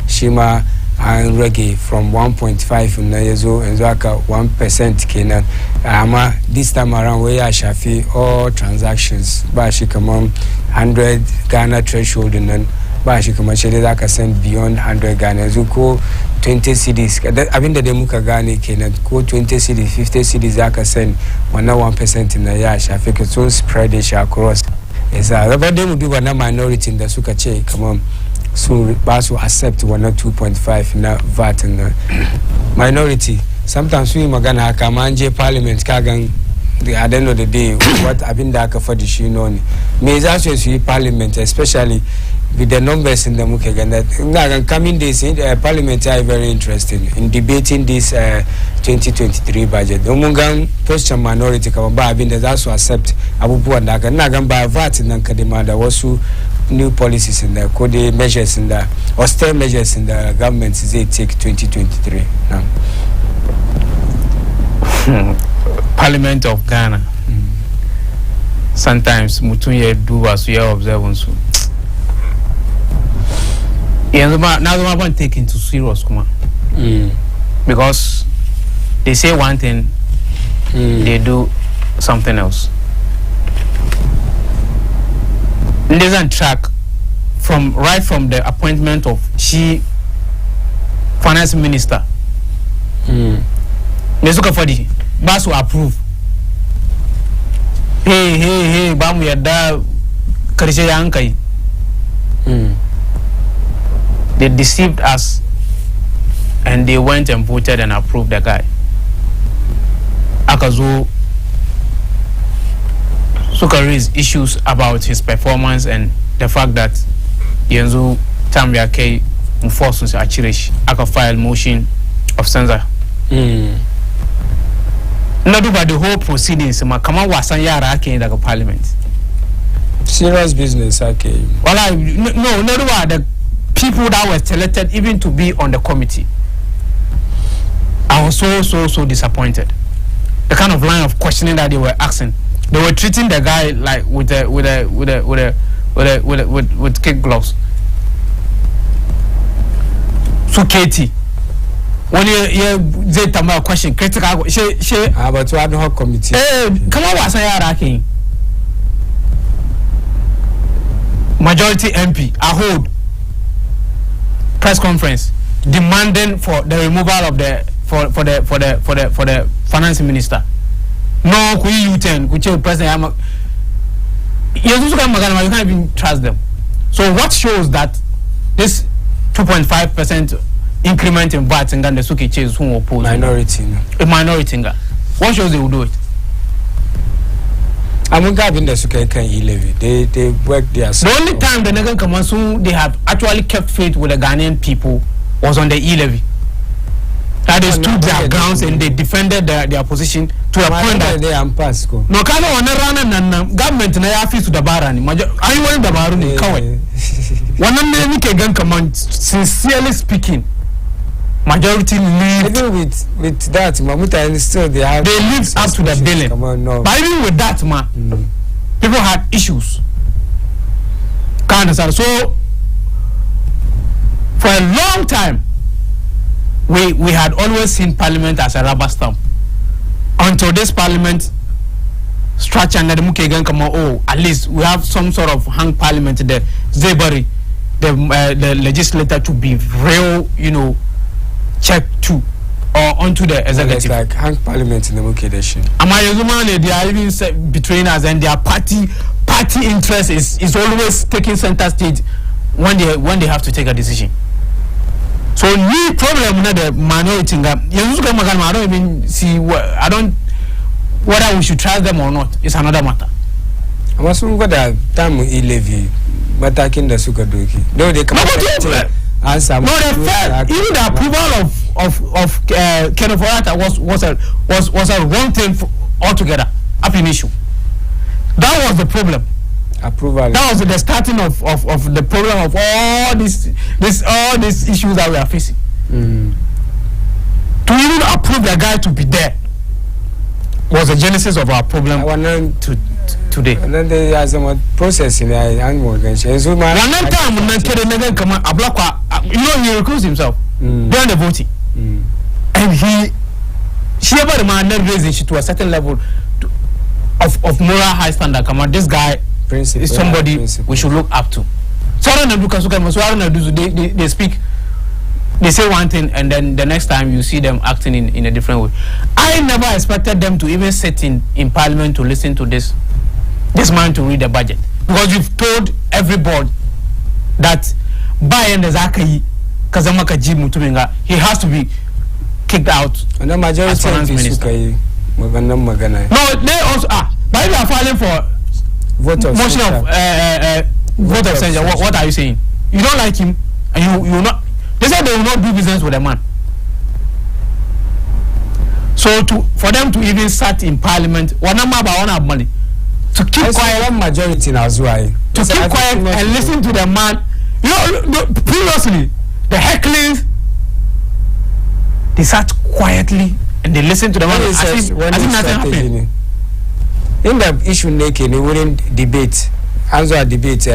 shi ma an rage from 1.5 na yanzu aka 1% kenan amma this time around where ya shafi all transactions ba shi kaman 100 Ghana threshold nan ba shi kamar shi da ka send beyond 100 Ghana yanzu ko 20 cedis abinda dai muka gane kenan ko 20 cedis 50 cedis zaka send wannan 1% na ya shafi ka sun spread it across yasa raba dai mu duba na minority da suka ce kaman so ba su accept wannan 2.5 na VAT na minority sometimes we magana haka ma je parliament kagan at the end of the day what abinda aka fadi shi no ne me za su yi parliament especially with the numbers in the muke ganda na coming days parliament are very interested in debating this 2023 budget don mun gan position minority kama ba abinda za su accept abubuwan da aka na gan ba VAT nan kadima da wasu new policies in the code measures in the austere measures in the government they take 2023 now. Parliament of Ghana sometimes mutunye do as we observe so now I want to take into serious kuma because they say one thing they do something else. It doesn't track from the appointment of she finance minister. Nesuka Fadi, Basu approve. Hey, Bamu Yada Karisha Yankai. They deceived us and they went and voted and approved the guy. Akazu Suka raised issues about his performance and the fact that Yenzu Tambia K enforces Achirish aka file motion of censure. Not about the whole proceedings, ma kama wasan yara ake in the parliament. Serious business okay. Well, no, not about the people that were selected even to be on the committee. I was so disappointed. The kind of line of questioning that they were asking. They were treating the guy like with kid gloves. So Katie, when you say a question, critical, she about to ad hoc committee. Come on, what's I majority MP I hold press conference demanding for the removal of the for the finance minister. No, you president. You can't even trust them. So what shows that this 2.5% increment in VAT and the Suki Chase who oppose minority? A minority. What shows they will do it? I'm in the Suki can e-levy. They work their. The only time the Nagan Kamansu they have actually kept faith with the Ghanaian people was on the e-levy. That they stood their grounds and they defended their position to a point that they am pass go. No kana wana rana na government na ya fi su dabara ni. Ayi wani dabaru ne kawai. Wannan ne nike gan kaman sincerely speaking. Majority live even with that Mamuta and still they live up to the billing. No. But even with that people had issues. Can't understand. So for a long time we had always seen parliament as a rubber stamp until this parliament structure and at least we have some sort of hang parliament there. Zebari, the legislator to be real, check to or onto the executive. Like hang parliament in the Mukedeshin. They are even between us, and their party interest is always taking center stage when they have to take a decision. So new problem with the minority. I don't even see whether we should trust them or not. It's another matter. I must go that time we levy, but I can the Sukadoki. No, they come answer. No, even the approval of Kenneth Orata was a wrong thing altogether. Up in issue. That was the problem. Approval. That was the starting of the problem of all these issues that we are facing. To even approve the guy to be there was the genesis of our problem today. And then there is some process in the animal organization. So one time he recused himself during the voting. And she ever demanded raising she to a certain level of moral high standard. Come on, this guy is somebody we should look up to. So they speak, they say one thing, and then the next time you see them acting in a different way. I never expected them to even sit in parliament to listen to this man to read the budget, because you've told everybody that by the Zakai Kazamaka Mutuminga, he has to be kicked out. And the majority of minister. No, they also are. But they are filing for vote of motion of vote of censure. What are you saying? You don't like him, and you will not. They said they will not do business with the man. So for them to even start in parliament, one have money to keep quiet. Majority as well. To keep quiet and listen to the man. Previously the hecklings, they sat quietly and they listened to the man as if nothing happened. In the issue naked, they wouldn't debate. Answer debate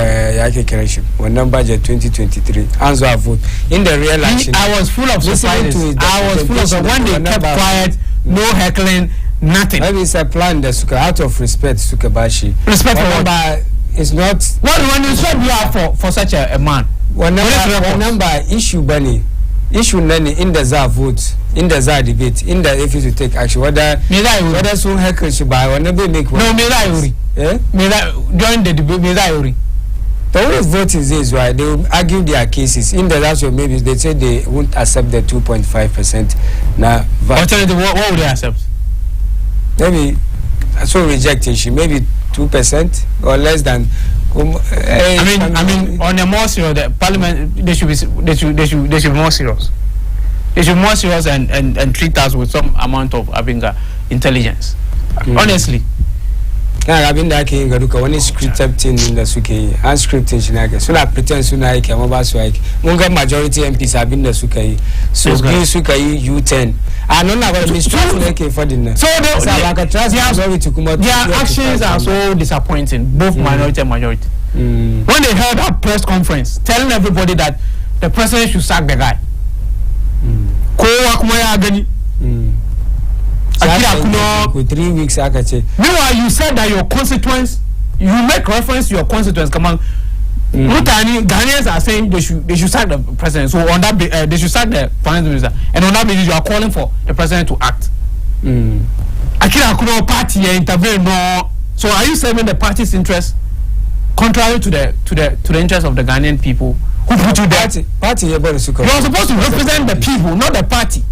when budget 2023. Answer vote. In the real action, I was full of surprises. I was full of when they kept quiet, no heckling, nothing. Maybe it's a plan that out of respect Sukabashi. Respect for what? It's not. When you said you are for such a man. One number issue bunny. Issue nani in the ZA vote, in the ZA debate, in the if you to take action. Whether soon heckle should buy or never make one. No, during the debate, the only vote is this, right? They will argue their cases. In the last one, maybe they say they won't accept the 2.5%. Now, alternative, what would they accept? Maybe so rejecting, maybe 2% or less than. I mean, on a more serious, the parliament they should be more serious. They should be more serious and treat us with some amount of intelligence. Honestly. I've been that king when it's scripted in the Suke and scripting Shinaga. So I pretend Sunaik and Mobaswike. Munga majority MPs have been the Sukai. So be Sukai U10. I don't know what to be for dinner. So their actions are so disappointing, both minority and majority. When they held a press conference telling everybody that the president should sack the guy. With 3 weeks, meanwhile, you said that your constituents, you make reference to your constituents. Come on, Ghanaians are saying they should sack the president. So on that, they should sack the finance minister, and on that basis, you are calling for the president to act. Akira Kuno party intervene. No, so are you serving the party's interest, contrary to the interest of the Ghanaian people who put you there? Party, you are supposed to represent the people, not the party.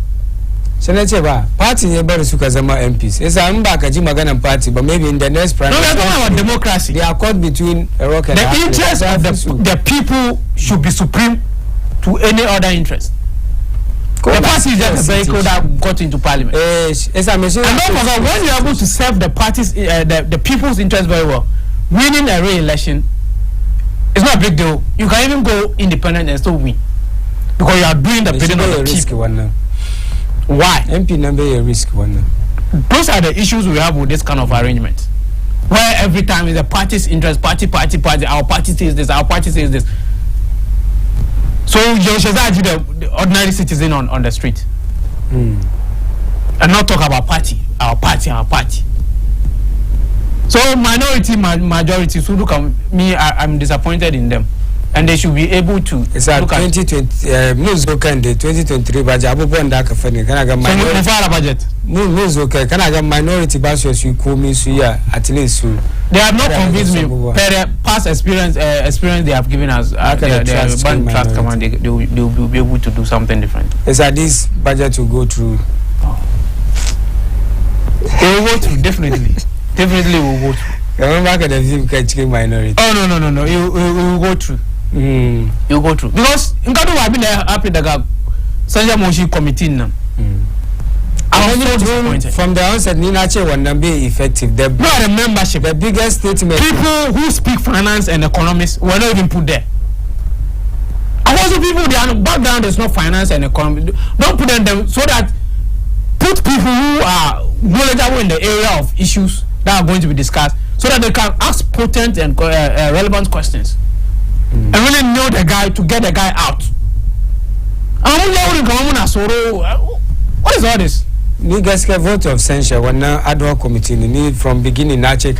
Senate party never Sukazama MPs. It's a Mbaka party, but maybe in the next prime. No, we are talking about democracy. They are caught between a rock and the interest of the people should be supreme to any other interest. The party is just a vehicle that got into parliament. It's amazing. And don't forget, when you're able to serve the parties, the people's interest very well, winning a re-election, it's not a big deal. You can even go independent and still win. Because you are doing the bidding of the people. Why? MP number a risk one. Those are the issues we have with this kind of arrangement. Where every time is the party's interest, party, our party says this, our party says this. So you should the ordinary citizen on the street. And not talk about party, our party. So minority, majority, so look at me, I'm disappointed in them. And they should be able to it's a 2020 2023 budget abubuwan da aka fani kana ga minority budget kana ga minority bashes you komi su ya at least su they have not convinced me per past experience they have given us the band trust command they will be able to do something different. Is that this budget will go through? They will go through definitely will go through. Remember the film catching minority. Oh no it will go through. You go through because in Kadu have been happy the Sanja Moshi committee now. From the onset, Ninache will be effective. The membership, the biggest statement. People who speak finance and economics were not even put there. And also people they are background there's no finance and economics. Don't put them so that put people who are knowledgeable in the area of issues that are going to be discussed, so that they can ask potent and relevant questions. And really know the guy to get the guy out. What is all this? Niggas vote of censure when now ad hoc committee need from beginning na check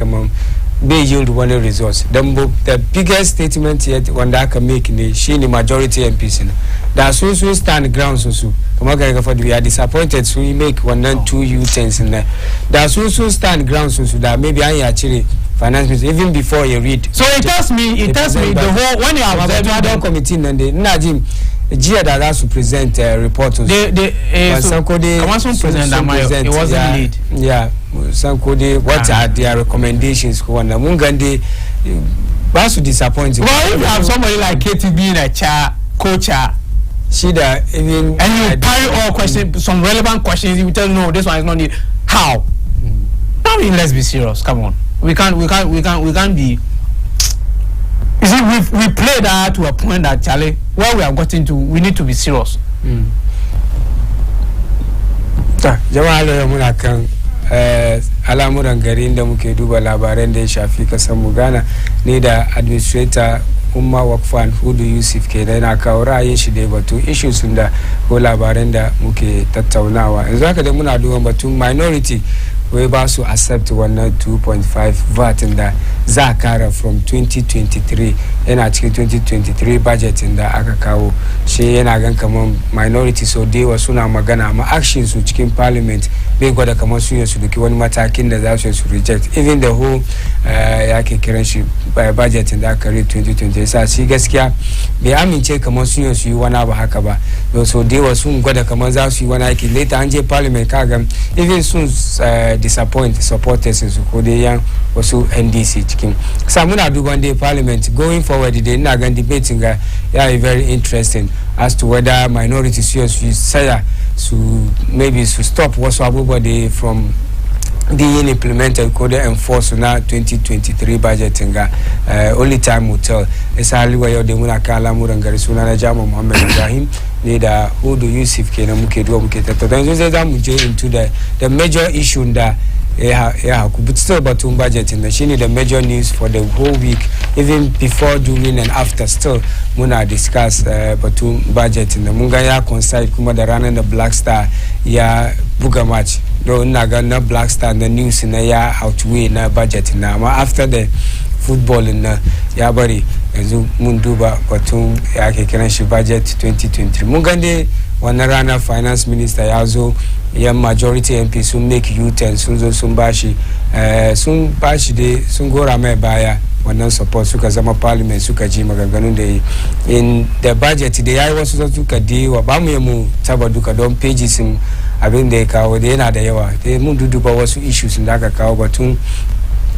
they yield one results. The biggest statement yet when that can make she the majority MPs. That so stand ground so. We are disappointed so we make 1 and 2 U-turns in there. That so stand ground so that maybe I actually finance even before you read. So it tells me the whole when you have the ad hoc committee and the Najim Gia that has to present report. I want to present that it wasn't lead. Yeah, what are their recommendations? Mungande was disappointing. Well, if you have somebody like KTB in a co-chair, even and you carry all questions, some relevant questions, you tell no, this one is not needed. How? I mean, let's be serious. Come on, we can't be. You see, we played that to a point that Charlie, where we have gotten to, we need to be serious. Jama'a muna kan al'amuran gari inda muke duba labaran da ya shafi kasar mu Ghana ne da administrator Umma Wakfan Hudu Yusuf ke da yana kawo ra'ayin shi da batu issues da ko labaran da muke tattaunawa. Yanzu haka da muna duban batun minority we ba su accept wannan 2.5 VAT da za kara from 2023 yana cikin 2023 budget da aka kawo shi yana gan kaman minority so dai wasu na magana amma action su cikin parliament bai gwada kaman su su duki wani matakin da za su reject even the whole yake kiran shi budget da aka kare 2020 sa shi gaskiya bai amince kaman su yi wani abu haka ba so dai wasu gwada kaman za su yi wani aiki later an je parliament kaga even sun disappoint supporters su ko dai yan wasu NDC cikin sa muna duban dai parliament going forward dai ina gan debating ga very interesting as to whether minorities say so maybe to stop wasu abubuwa dai from being implemented code enforce na 2023 budget nga only time will tell esali wayo de muna kala murangari suna na Jama Muhammad Ibrahim ne da Hudu Yusuf kenan muke duwa muke tattauna yanzu sai zamu je into the major issue da but still batun budget and shine the major news for the whole week even before during and after still muna discuss batun budget and mun ga ya coincide kuma da ranar da Black Star ya buga match do ina ga na Black Star the news na ya outweigh na budget na amma after the football na ya bari yanzu mun duba batun ya ke kiran shi budget 2023 mun ga dai wannan rana finance minister ya zo ya majority MP sun make U-turn sun zo sun bashi dai sun gora mai baya wannan support suka zama parliament suka ji maganganun da in the budget da yayi wasu suka dewa ba mu taba duka don pages abin da ya kawo da yana da yawa dai mun duduba wasu issues da aka kawo batun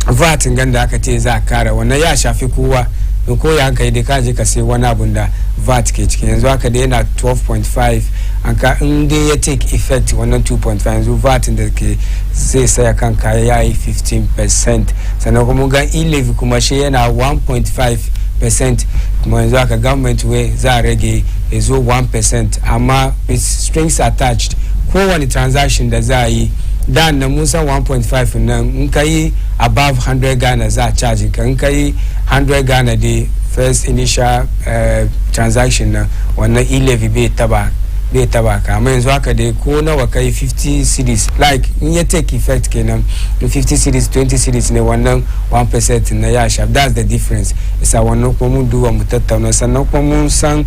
VAT ganda aka ce za kara wannan ya shafi kowa ko ya kai da kaje ka sai wani abun da VAT ke cikin yanzu haka da yana 12.5 an ka in dai ya take effect wannan 2.5 yanzu VAT da ke sai saya kan kaya yayi 15%, sannan kuma ga e-levy kuma shi yana 1.5%, kuma yanzu haka government way za a rage ya zo 1%, amma with strings attached kowane transaction da za a yi dan na musa 1.5 nan in ka yi above 100 Ghana za a charge ka, in ka yi 100 Ghana the first initial transaction na wannan e-levy bai taba ka, amma yanzu haka dai ko nawa kai 50 cedis like in ya take effect kenan 50 cedis 20 cedis ne wannan 1% na ya sharp, that's the difference. Isa wannan kuma mun duba mu tattauna, sannan kuma mun san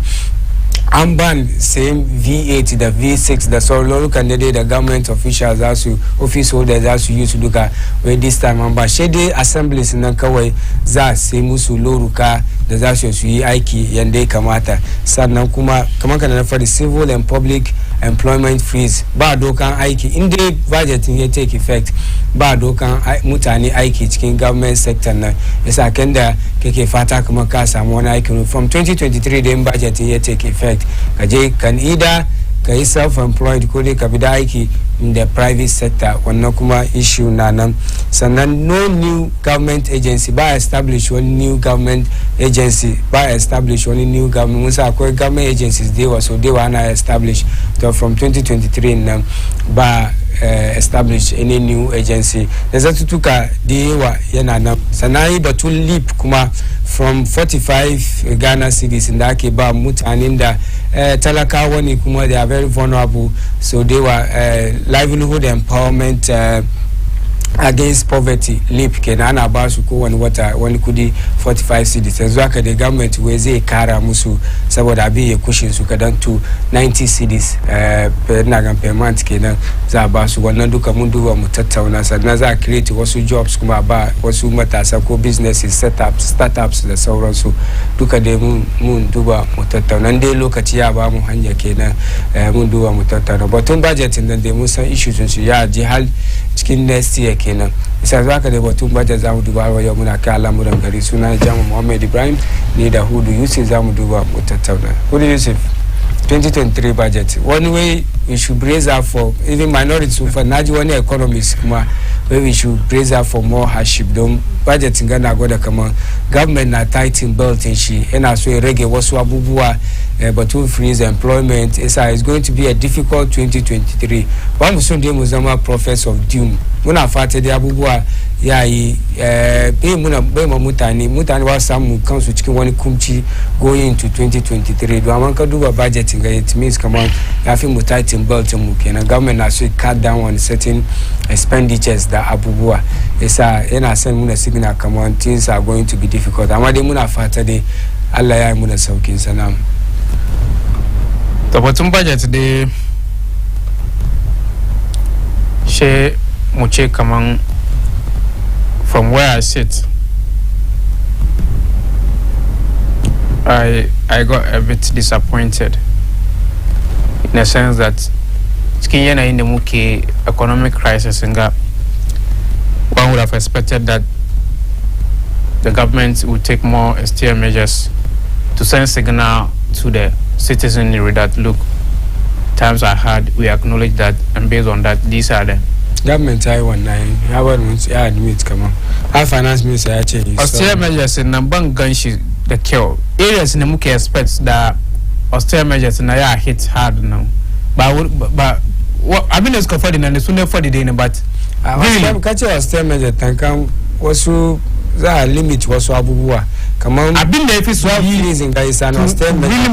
an ban same V8 da V6 da sauran da dai da government officials za su office holders za su use duka wai this time an ba shi dai assemblies nan kawai za sai musu loruka da za su yi aiki yanda ya kamata. Sannan kuma kamar kana na fari civil and public employment freeze, ba dokan aiki inda budget ya take effect, ba dokan mutane aiki cikin government sector nan. Yasa kenda kake fata kuma ka samu wani aiki from 2023 da budget ya take effect kaje kan either ka yi self-employed ko dai ka bi da aiki in the private sector, wannan kuma issue na nan. Sannan no new government agency, ba establish one new government agency, ba establish one new government. Musa akwai government agencies they were ana establish to from 2023 nan ba establish any new agency. Da zatutuka da yawa yana nan. Sannan yi batun leap kuma from 45 Ghana cedis da ake ba mutanen da talakawa ne kuma they are very vulnerable, so they were livelihood empowerment against poverty leap kenan ana ba su kowane wata wani kudi 45 cedis. Yanzu haka da government wai zai kara musu saboda abin ya kushe su kadan to 90 cedis na gan payment kenan za a ba su. Wannan duka mun duba mu tattauna, sannan za a create wasu jobs kuma ba wasu matasa ko businesses startups da sauransu duka dai mun duba mu tattauna. Dai lokaci ya ba mu hanya kenan mun duba mu tattauna batun budget nan dai mun san issues su ya ji hal cikin next year kenan. Isa zaka da batun budget zamu duba yau muna kai al'amuran gari. Suna Jamu Muhammad Ibrahim ne da Hudu Yusuf zamu duba mu tattauna. Hudu Yusuf, 2023 budget, one way we should brace up for even minorities for naji wani economists kuma where we should brace up for more hardship don budget in Ghana gwada kaman government na tighten belt shi yana so ya rage wasu abubuwa batun freeze employment. It's going to be a difficult 2023. Ba mu son dai mu zama prophets of doom. Muna fata dai abubuwa yayi bai ma mutane ba samu kansu cikin wani kumci going into 2023. Do amma ka duba budgeting ga it means kaman ya fi mu tighten belt mu kenan. Government na so cut down on certain expenditures da abubuwa. Yana son muna signal kaman things are going to be difficult. Amma dai muna fata dai Allah ya yi muna saukin sana. The bottom budget de she muche kamang from where I sit, I got a bit disappointed in a sense that skinyana in the muki economic crisis nga one would have expected that the government would take more austere measures to send signal to the citizenry that look, times are hard, we acknowledge that, and based on that, these are the government Taiwan 9 how admit come on how finance minister actually austere measures in Nambang Ganshi the kill areas in the muke expects that austere measures in a hit hard now, but what I mean is confiding and sooner for the day, but really catch austere measure tankam wasu za limit wasu abubuwa. Come on, I've been there if it's really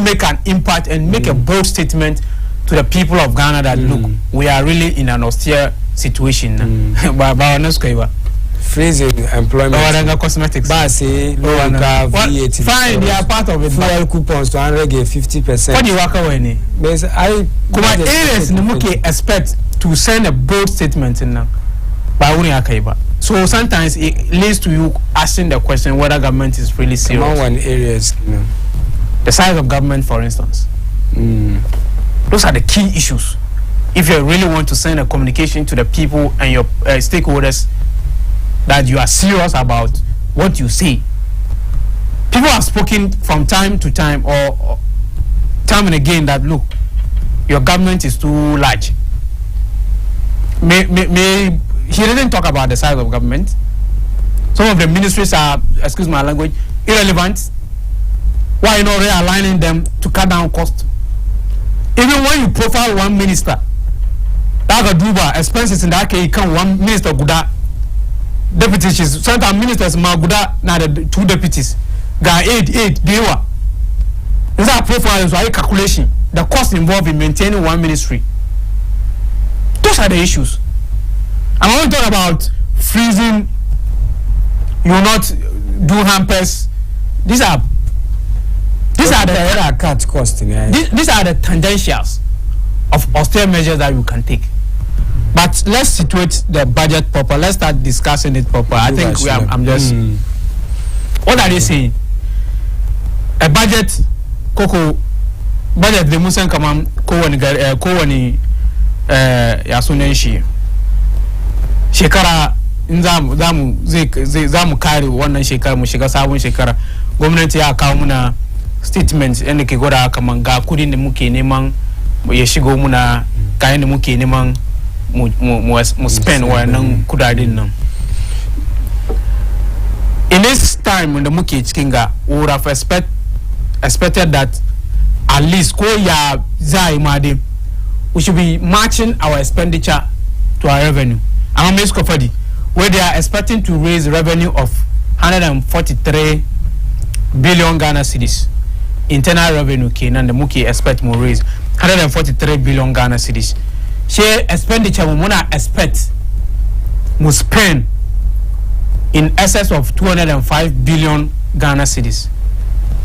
make an impact and make a bold statement to the people of Ghana that look, we are really in an austere situation. Freezing employment, cosmetics, VAT, fine, they are part of it. Fuel coupons to 50%. What do you work away? I areas in the Muke expect to send a bold statement in now. So sometimes it leads to you asking the question whether government is really serious. One areas, the size of government, for instance. Those are the key issues. If you really want to send a communication to the people and your stakeholders that you are serious about what you say, people people have spoken from time to time or time and again that look, your government is too large. He didn't talk about the size of government. Some of the ministries are, excuse my language, irrelevant. Why not realigning them to cut down cost? Even when you profile one minister, that Duba expenses in that case come one minister Guda, deputies, sometimes ministers Maguda, now the 2 deputies, got 8, Dewa. These are profiles, so I calculation, the cost involved in maintaining one ministry. Those are the issues. And I want to talk about freezing, you will not do hampers. These are the cut cost. These are the tangentials of austere measures that you can take. But let's situate the budget proper. Let's start discussing it proper. I think I'm just. What are they saying? A budget, budget. The Muslim command kowani yasunenshi. Shekara zamu kare wannan shekara mu shiga sabon shekara. Gwamnati ya kawo muna statement yadda ke gwada kaman ga kudin da muke neman ya shigo muna kayan da muke neman mu spend wannan kudaden nan. In this time da muke cikin ga, we would have expected that at least ko ya zai ma dai we should be matching our expenditure to our revenue. I'm a Fadi, where they are expecting to raise revenue of 143 billion Ghana cedis. Internal revenue and the Muki expect more raise 143 billion Ghana cedis. Share expenditure we wanna expect must spend in excess of 205 billion Ghana cedis.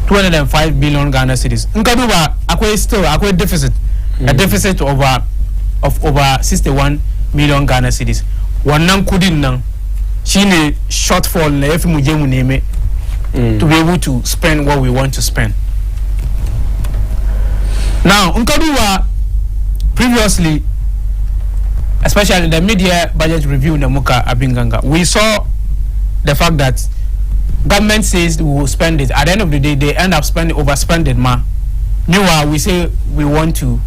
205 billion Ghana cedis. Nkaduba akwe deficit. A deficit of over 61 million Ghana cedis. Wannan kudin nan shine shortfall na yafi mu je mu neme to be able to spend what we want to spend. Now, Nkaduwa previously, especially the media budget review in the Muka Abinganga, we saw the fact that government says we will spend it. At the end of the day, they end up overspending ma. Meanwhile, we say we want to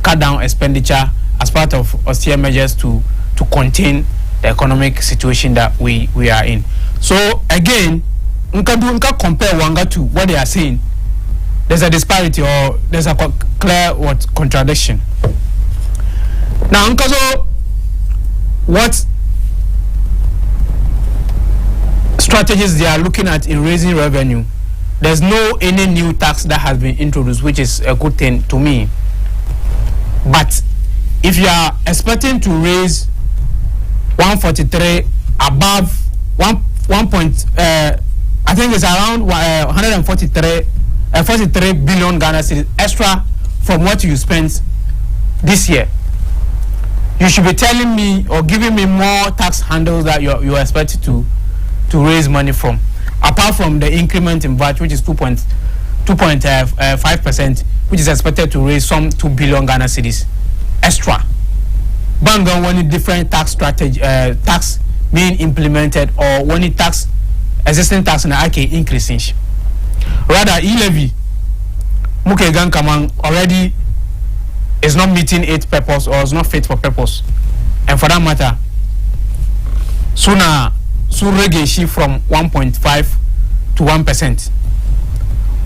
cut down expenditure as part of austere measures to contain the economic situation that we are in. So again, Nka compare Wanga to what they are saying. There's a disparity or there's a clear contradiction. Now, Nkazo, what strategies they are looking at in raising revenue? There's no any new tax that has been introduced, which is a good thing to me. But if you are expecting to raise 143 above 1 I think it's around 43 billion Ghana cedis extra from what you spent this year, you should be telling me or giving me more tax handles that you are expected to raise money from, apart from the increment in VAT, which is 2.5%, which is expected to raise some 2 billion Ghana cedis extra. Banga when different tax strategy tax being implemented or when it tax existing tax in the IK increasing. Rather, e-levy Mukegan Kamang already is not meeting its purpose or is not fit for purpose. And for that matter, sooner she from 1.5 to 1%.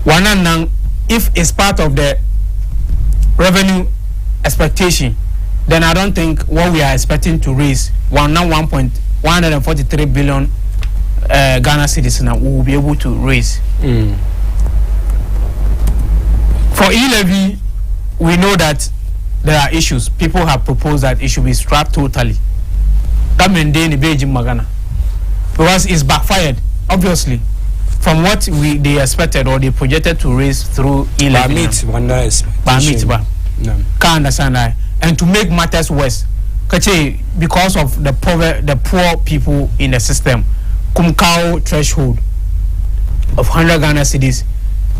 One if it's part of the revenue expectation, then I don't think what we are expecting to raise 143 billion Ghana cedis now we will be able to raise. For e-levy, we know that there are issues. People have proposed that it should be scrapped totally. Because it's backfired, obviously, from what they expected or they projected to raise through e-levy. And to make matters worse, because of the poor people in the system, Kumkao threshold of 100 Ghana cedis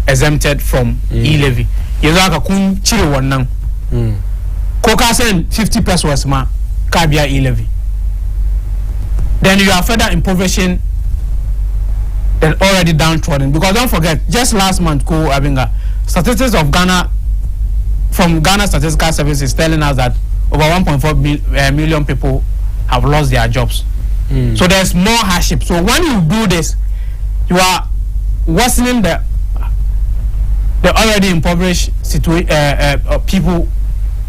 exempted from e-levy. Yezaka kun chiri wannan. Koka send 50 pesos ma kabia e-levy. Then you are further impoverishing they're already downtrodden. Because don't forget, just last month, statistics of Ghana from Ghana Statistical Service is telling us that over 1.4 million people have lost their jobs. So there's more hardship. So when you do this, you are worsening the already impoverished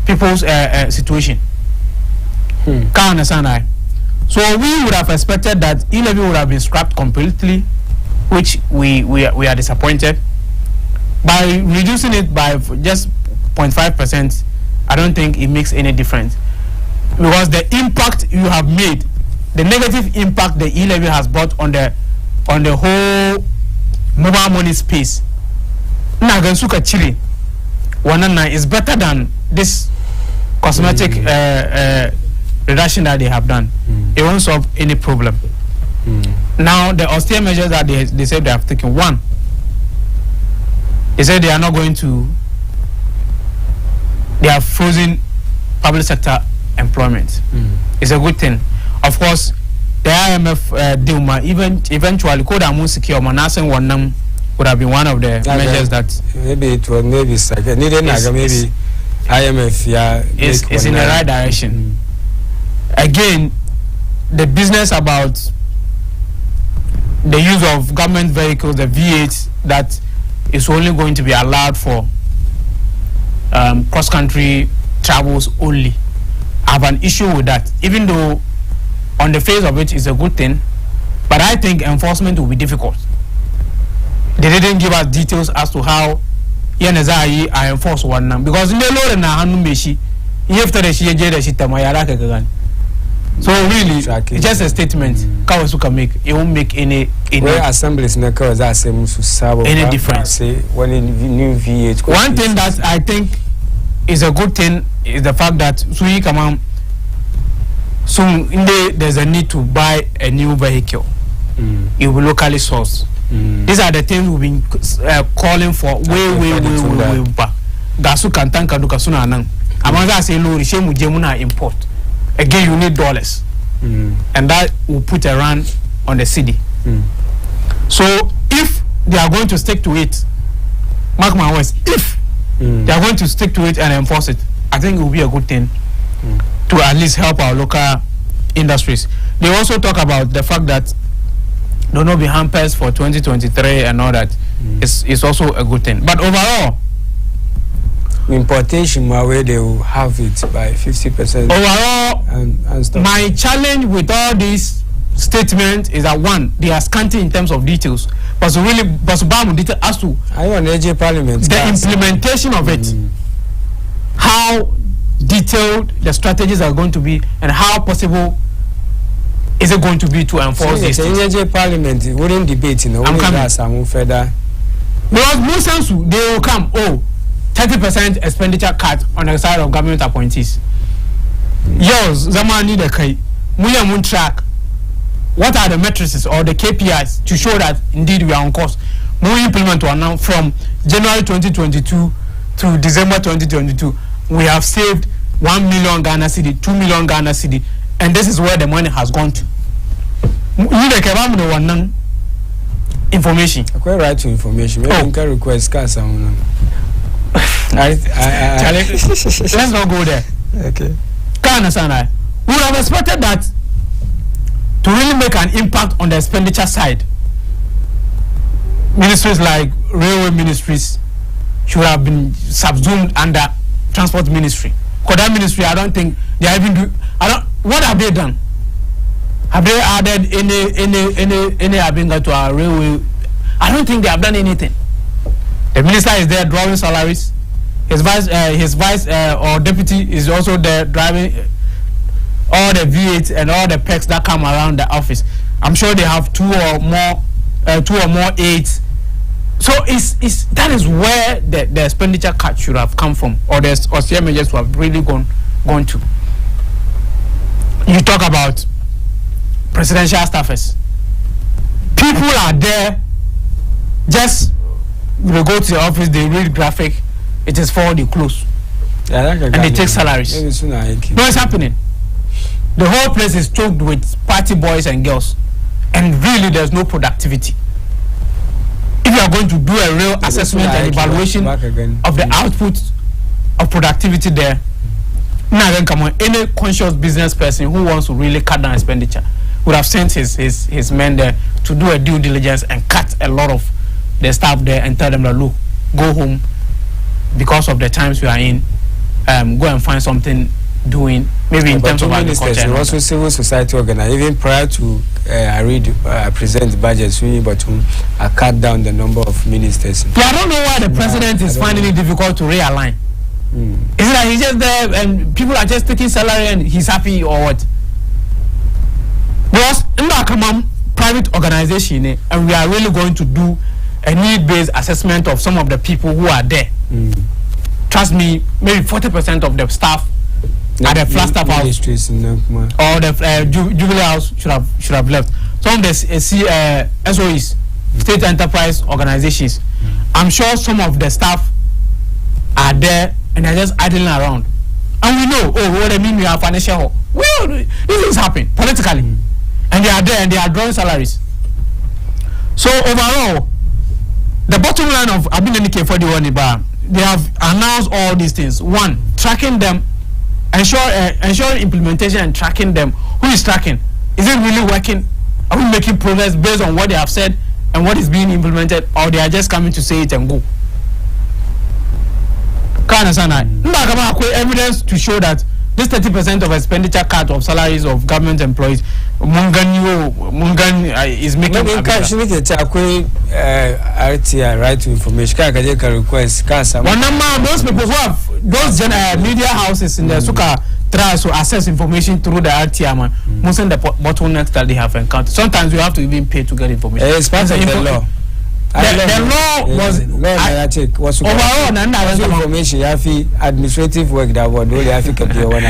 people's situation. Can't understand that. So we would have expected that E-levy would have been scrapped completely, which we are disappointed. By reducing it by just 0.5%, I don't think it makes any difference, because the impact you have made, the negative impact the E-levy has brought on the whole mobile money space, is better than this cosmetic reduction that they have done. It won't solve any problem. Now the austere measures that they said they have taken, one, they said they are not going to, they have frozen public sector employment. It's a good thing. Of course, the IMF deal, even eventually, would have been one of the measures that maybe it was maybe IMF is in the right direction. Again, the business about the use of government vehicles, the V8, that is only going to be allowed for cross-country travels only. I have an issue with that, even though on the face of it is a good thing, but I think enforcement will be difficult. They didn't give us details as to how I enforce one now, because in the law na hanu meshi after the she so really it's just a statement Kawasuka make, it won't make any assemblies any difference. When new V8 one thing that I think is a good thing is the fact that soon there's a need to buy a new vehicle. It will be locally sourced. These are the things we've been calling for way back. Gasu kantanka duka suna nan. Amanga say low rishemu jemuna import. Again, you need dollars, and that will put a run on the city. So if they are going to stick to it, mark my words, if they are going to stick to it and enforce it, I think it will be a good thing to at least help our local industries. They also talk about the fact that there will not be hampers for 2023 and all that. It's also a good thing. But overall, importation, where they will have it by 50%. Overall, and stuff. My challenge with all these statements is that, one, they are scanty in terms of details, but really, detail as to the implementation of it, how detailed the strategies are going to be, and how possible is it going to be to enforce this. The Parliament wouldn't debate, I'm coming. Further. Because most times they will come, 30% expenditure cut on the side of government appointees. Yours, Zamani the Kai, Muya track. What are the matrices or the KPIs to show that indeed we are on course? We implement one now from January 2022 to December 2022. We have saved 1 million Ghana cedi, 2 million Ghana cedi, and this is where the money has gone to. You the one information. I quite right to information. Maybe can request cars. Let's not go there. Okay. Can't understand. We would have expected that to really make an impact on the expenditure side. Ministries like railway ministries should have been subsumed under transport ministry. Because that ministry, I don't think they are even what have they done? Have they added any abinga to our railway? I don't think they have done anything. The minister is there drawing salaries. His vice or deputy is also there driving all the V8 and all the perks that come around the office. I'm sure they have two or more aides. So that is where the expenditure cut should have come from, or the austere measures to have really gone to. You talk about presidential staffers. People are there, just they go to the office, they read graphic, it is for the close, and they take salaries. No, it's happening. The whole place is choked with party boys and girls, and really there's no productivity. are going to do a real assessment and evaluation of the output of productivity there, now then come on, any conscious business person who wants to really cut down expenditure would have sent his men there to do a due diligence and cut a lot of the staff there and tell them that, look, go home because of the times we are in, go and find something doing, maybe in terms of agriculture. Also civil society organized, even prior to I present the budget, but I cut down the number of ministers. Yeah, I don't know why the president is finding it difficult to realign. Is it like he's just there and people are just taking salary and he's happy or what? Because in the private organization, and we are really going to do a need-based assessment of some of the people who are there. Trust me, maybe 40% of the staff at the flat staff house or the Jubilee house should have left. Some of the SOEs, state enterprise organizations, I'm sure some of the staff are there and they're just idling around. And we know, what I mean, we have financial. Well, this is happening politically. And they are there and they are drawing salaries. So overall, the bottom line of Abinanike for the one, they have announced all these things. One, tracking them, ensure implementation and tracking them. Who is tracking? Is it really working? Are we making progress based on what they have said and what is being implemented, or they are just coming to say it and go? Evidence to show that this 30% of expenditure cut of salaries of government employees, Mungan is making. RTI, right to information. Request. Those people who have those media houses in the Suka try to access information through the RTI man. Most of the bottlenecks that they have encountered. Sometimes you have to even pay to get information. It's part of the law. The law was overall information. You have administrative work that would only have to be one.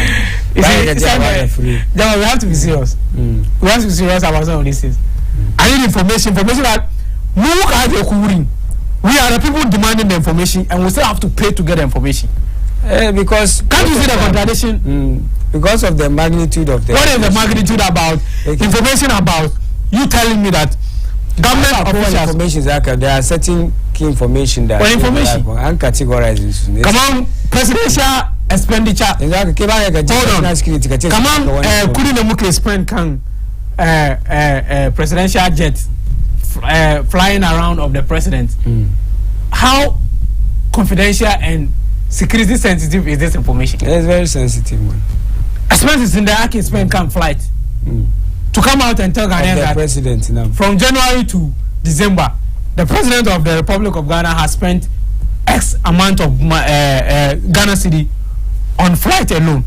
We have to be serious. We have to be serious about some of these things. I need information that we are the people demanding the information, and we still have to pay to get the information. Because can't you see the contradiction? Because of the magnitude of the. What is the magnitude about information about you telling me that government officials information there are certain key information that and categorized. Come on, presidential expenditure. Hold on. Come on, couldn't the Muke spend presidential jet flying around of the president? How confidential and security sensitive is this information? It's very sensitive, man. Expenses in the Aki spend flight. To come out and tell Ghanaians that president now, from January to December, the president of the Republic of Ghana has spent X amount of Ghana city on flight alone.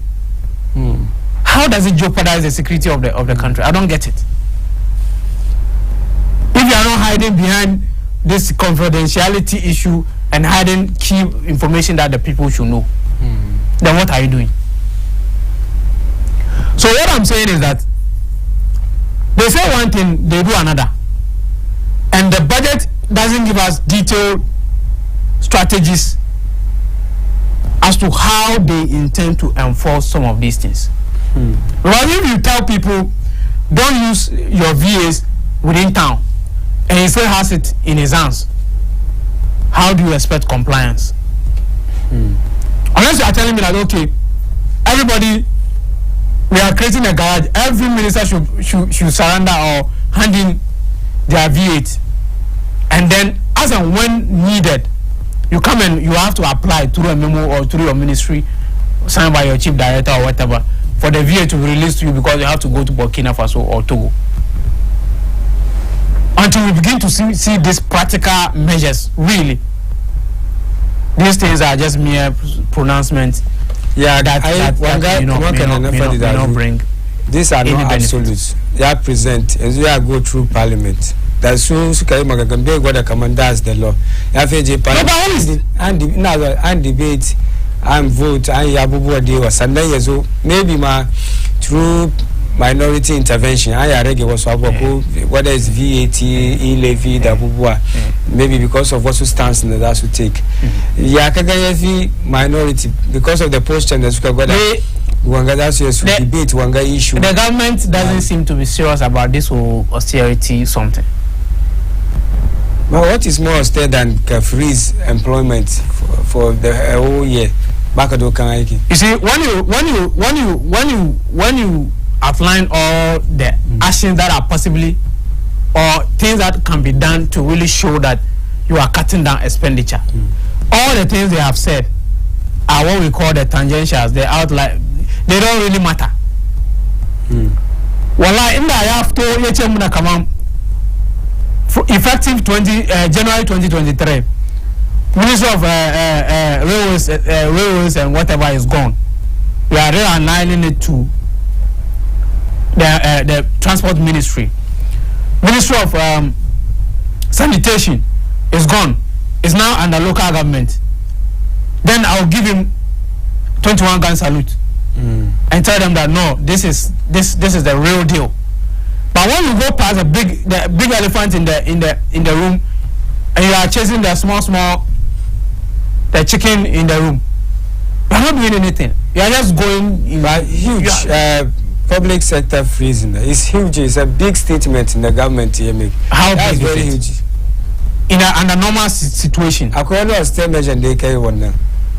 How does it jeopardize the security of the country? I don't get it. If you are not hiding behind this confidentiality issue and hiding key information that the people should know, then what are you doing? So what I'm saying is that they say one thing, they do another. And the budget doesn't give us detailed strategies as to how they intend to enforce some of these things. Well, if you tell people, don't use your VAs within town, and he still has it in his hands, how do you expect compliance? Unless you are telling me that, okay, everybody, we are creating a garage, every minister should surrender or hand in their V8, and then as and when needed, you come and you have to apply through a memo or through your ministry signed by your chief director or whatever for the V8 to be released to you, because you have to go to Burkina Faso or Togo. Until we begin to see these practical measures, really, these things are just mere pronouncements. Yeah, that may not bring. These are not absolutes. They are present as we are go through parliament. That's so Sukai what the commanders the law. And debate and vote and Yabubu de was and then years maybe through minority intervention. I already was whether it's VAT, e-levy, maybe because of what stance that should take. Yakagayafi minority because of the posture that's debate wanga issue. The government doesn't seem to be serious about this whole austerity something. But what is more austere than freeze employment for the whole year? You see, when you outline all the actions that are possibly or things that can be done to really show that you are cutting down expenditure, all the things they have said are what we call the tangentials. They outline. They don't really matter. Well, in the after effective January 2023, Ministry of Railways and whatever is gone. We are realigning it to the Transport Ministry. Ministry of Sanitation is gone. It's now under local government. Then I'll give him 21 gun salute and tell them that no, this is the real deal. But when you go past the big elephant in the room, and you are chasing the the chicken in the room, you are not doing anything. You are just going in huge public sector freezing. It's huge. It's a big statement in the government here. How big is it? Huge. In a normal situation. According to state measure, they carry one now.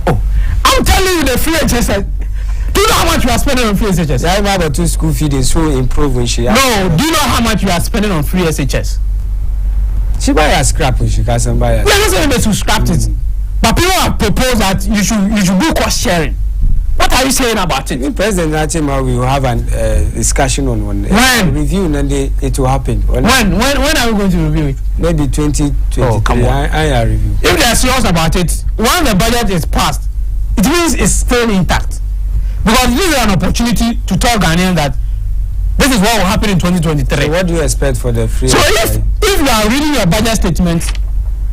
Oh, I'm telling you, the free HSS. Do you know how much you are spending on free SHS? I have 2 school fees so improving. No, do you know how much you are spending on free SHS? She buy a scrap she can some buy. We're not saying that to scrap it, but people have proposed that you should do cost sharing. What are you saying about it? The President Nachima will have a discussion on when review and it will happen. When are we going to review it? Maybe 2023. Oh, come on. I review. If they are serious about it, when the budget is passed, it means it's still intact. Because this is an opportunity to tell Ghanaians that this is what will happen in 2023. So what do you expect for the free? So if you are reading your budget statement,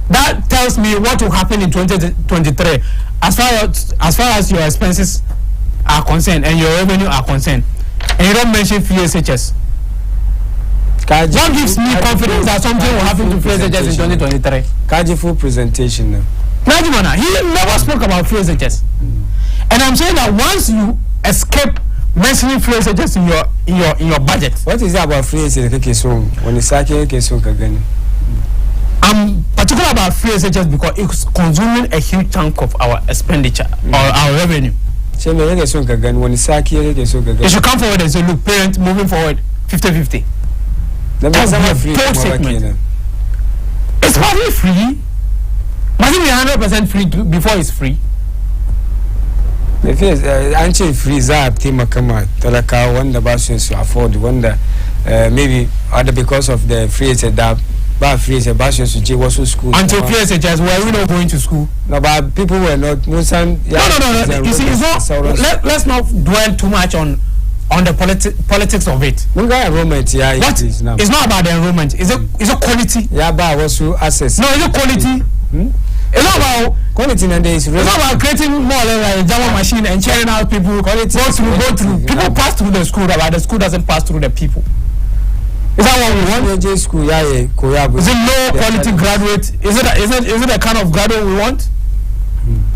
that tells me what will happen in 2023 as far as your expenses are concerned and your revenue are concerned, and you don't mention free SHS. What gives me confidence that something will happen to free SHS in 2023? Kaji full presentation now. Najimana, he never spoke about free SHS. And I'm saying that once you escape mentioning free SHS in your budget. What is it about free SHS when it's again? I'm particular about free SHS because it's consuming a huge chunk of our expenditure or our revenue. It should come forward and say, look, parents, moving forward, 50-50. That's the whole segment. It's hardly free. Must it be 100% free before it's free? The first, anti free zap team kama talaka wanda basu to afford wanda maybe other because of the free that bad free basu to J was school. Until free SHS, were we not going to school? No, but people were not. No. You see, it's not. Let's not dwell too much on the politics of it. Enrollment, yeah. It's not about the enrollment. Is it quality? Yeah, but also access. No, is it quality? It's not about quality nowadays. It's not about creating more or less like a Java machine and churning out people. Quality go through. People pass through the school, but the school doesn't pass through the people. Is that what we want? School, yeah, is it low quality graduate? Is it the kind of graduate we want?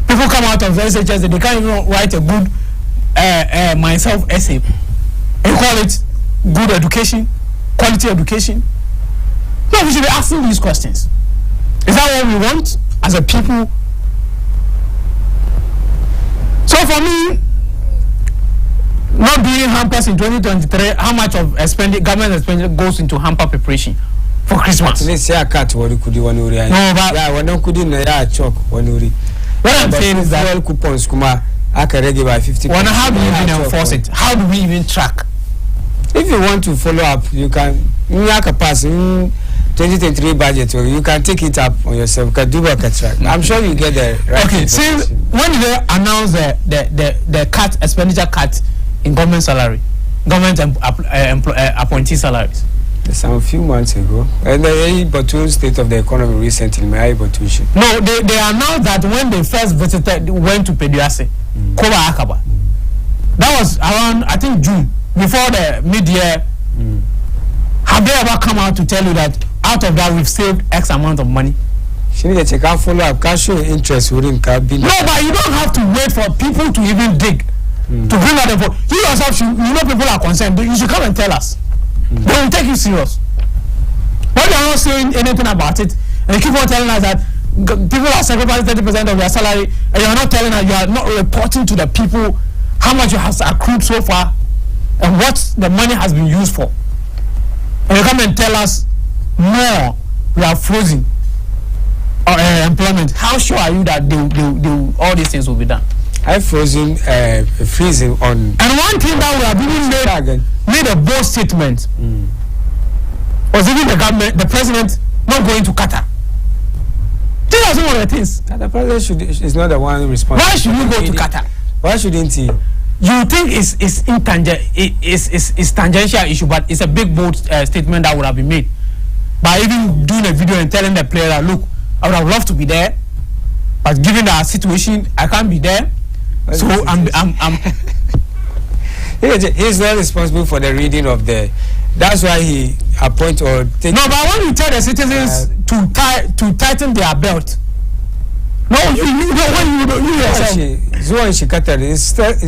People come out of SHS, they can't even write a good myself essay and call it good education, quality education. No, we should be asking these questions. Is that what we want as a people? So for me, not doing hampers in 2023, how much of government expenditure goes into hamper preparation for Christmas? No, but what I'm saying is that coupons by 50%. How do you even enforce it? How do we even track? If you want to follow up, you can pass 2023 budget, or you can take it up on yourself. I'm sure you get the right. Okay, since when did they announce the expenditure cut in government salary, government appointee salaries? Some few months ago, and the Batu state of the economy recently, No, they announced that when they first went to Pediase, Koba Akaba. That was around, I think, June, before the mid-year. Have they ever come out to tell you that out of that we've saved X amount of money? She need to check out follow up. Cash interest wouldn't be. No, but you don't have to wait for people to even dig to bring out the. You yourself, you know, people are concerned. You should come and tell us. They will take you serious. When they are not saying anything about it, and you keep on telling us that people are sacrificing 30% of their salary, and you are not telling us, you are not reporting to the people how much you have accrued so far and what the money has been used for. And you come and tell us more, we are frozen employment. How sure are you that all these things will be done? I freezing on. And one thing that we have even made a bold statement was even the government, the president, not going to Qatar. These are some of the things. The president is not the one responsible. Why should you go to Qatar? Why shouldn't he? You think it's tangential issue, but it's a big bold statement that would have been made by even doing a video and telling the player that, look, I would have loved to be there, but given the situation, I can't be there. So he's not responsible for the reading of the. That's why he appoint or take. No, but when you tell the citizens to tighten their belt, no, you yourself. Qatar is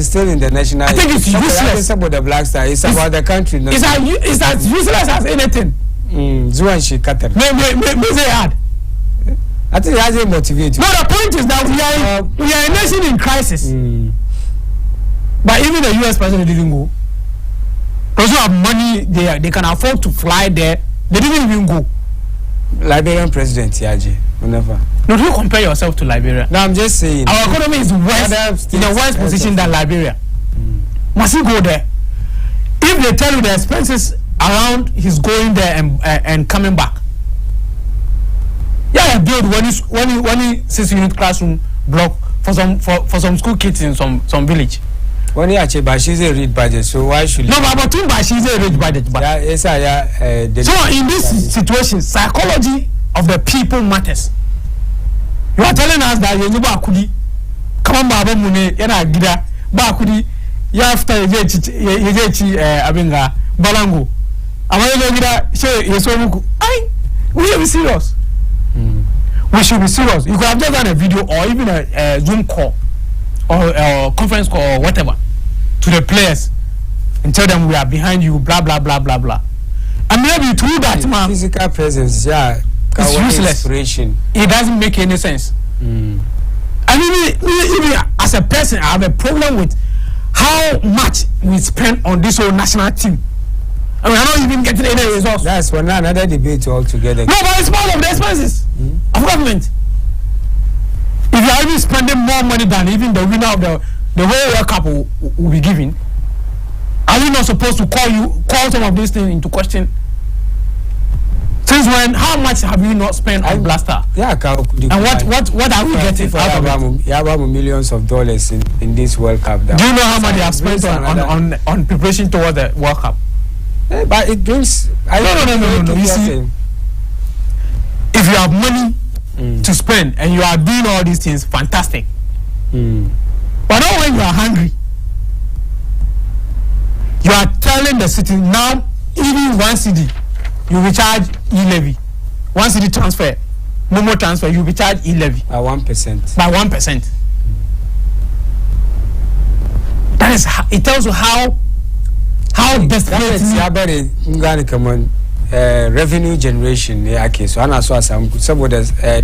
still in the national. I think it's useless. It's about the Black Star. It's about the country. It's as useless as anything. Qatar. Maybe they had. I think it has a motivate. No, the point is that we are a nation in crisis. But even the US president didn't go. Those who have money, they can afford to fly there. They didn't even go. Liberian president, Yaji. Never. No, don't compare yourself to Liberia. No, I'm just saying. Our economy is worse, in a worse position than Liberia. Must he go there? If they tell you the expenses around his going there and coming back. Yeah, build one 6-unit classroom block for some school kids in some village. When you actually, but she's a rich budget, so why should you? No, but she's a rich budget. But so in this situation, psychology of the people matters. You are telling us that you know Bakudi, come on, Baba Mune, yana gida, Bakudi, you after Abinga, Balango. Amaya gida, say yesomuku. We should be serious. We should be serious. You could have just done a video or even a Zoom call or conference call or whatever to the players and tell them we are behind you, blah blah blah blah blah. And maybe through that, man, physical presence, yeah, it's useless. It doesn't make any sense. I mean, even as a person, I have a problem with how much we spend on this whole national team. I mean, I'm not even getting any results. That's one another debate altogether. No, but it's part of the expenses of government. If you are even spending more money than even the winner of the whole World Cup will be giving, are we not supposed to call some of these things into question? Since when? How much have you not spent on Blaster? Yeah, and what are we getting out of it? You have millions of dollars in this World Cup. Do you know how much they have spent on preparation towards the World Cup? But it brings. No. You see, if you have money to spend and you are doing all these things, fantastic. But not when you are hungry. You are telling the city now, even 1 cedi, you will charge e-levy. 1 cedi transfer, no more transfer, you will be charged e-levy. By 1%. By 1%. That is. It tells you how desperate. Revenue generation. Okay, so I saw some of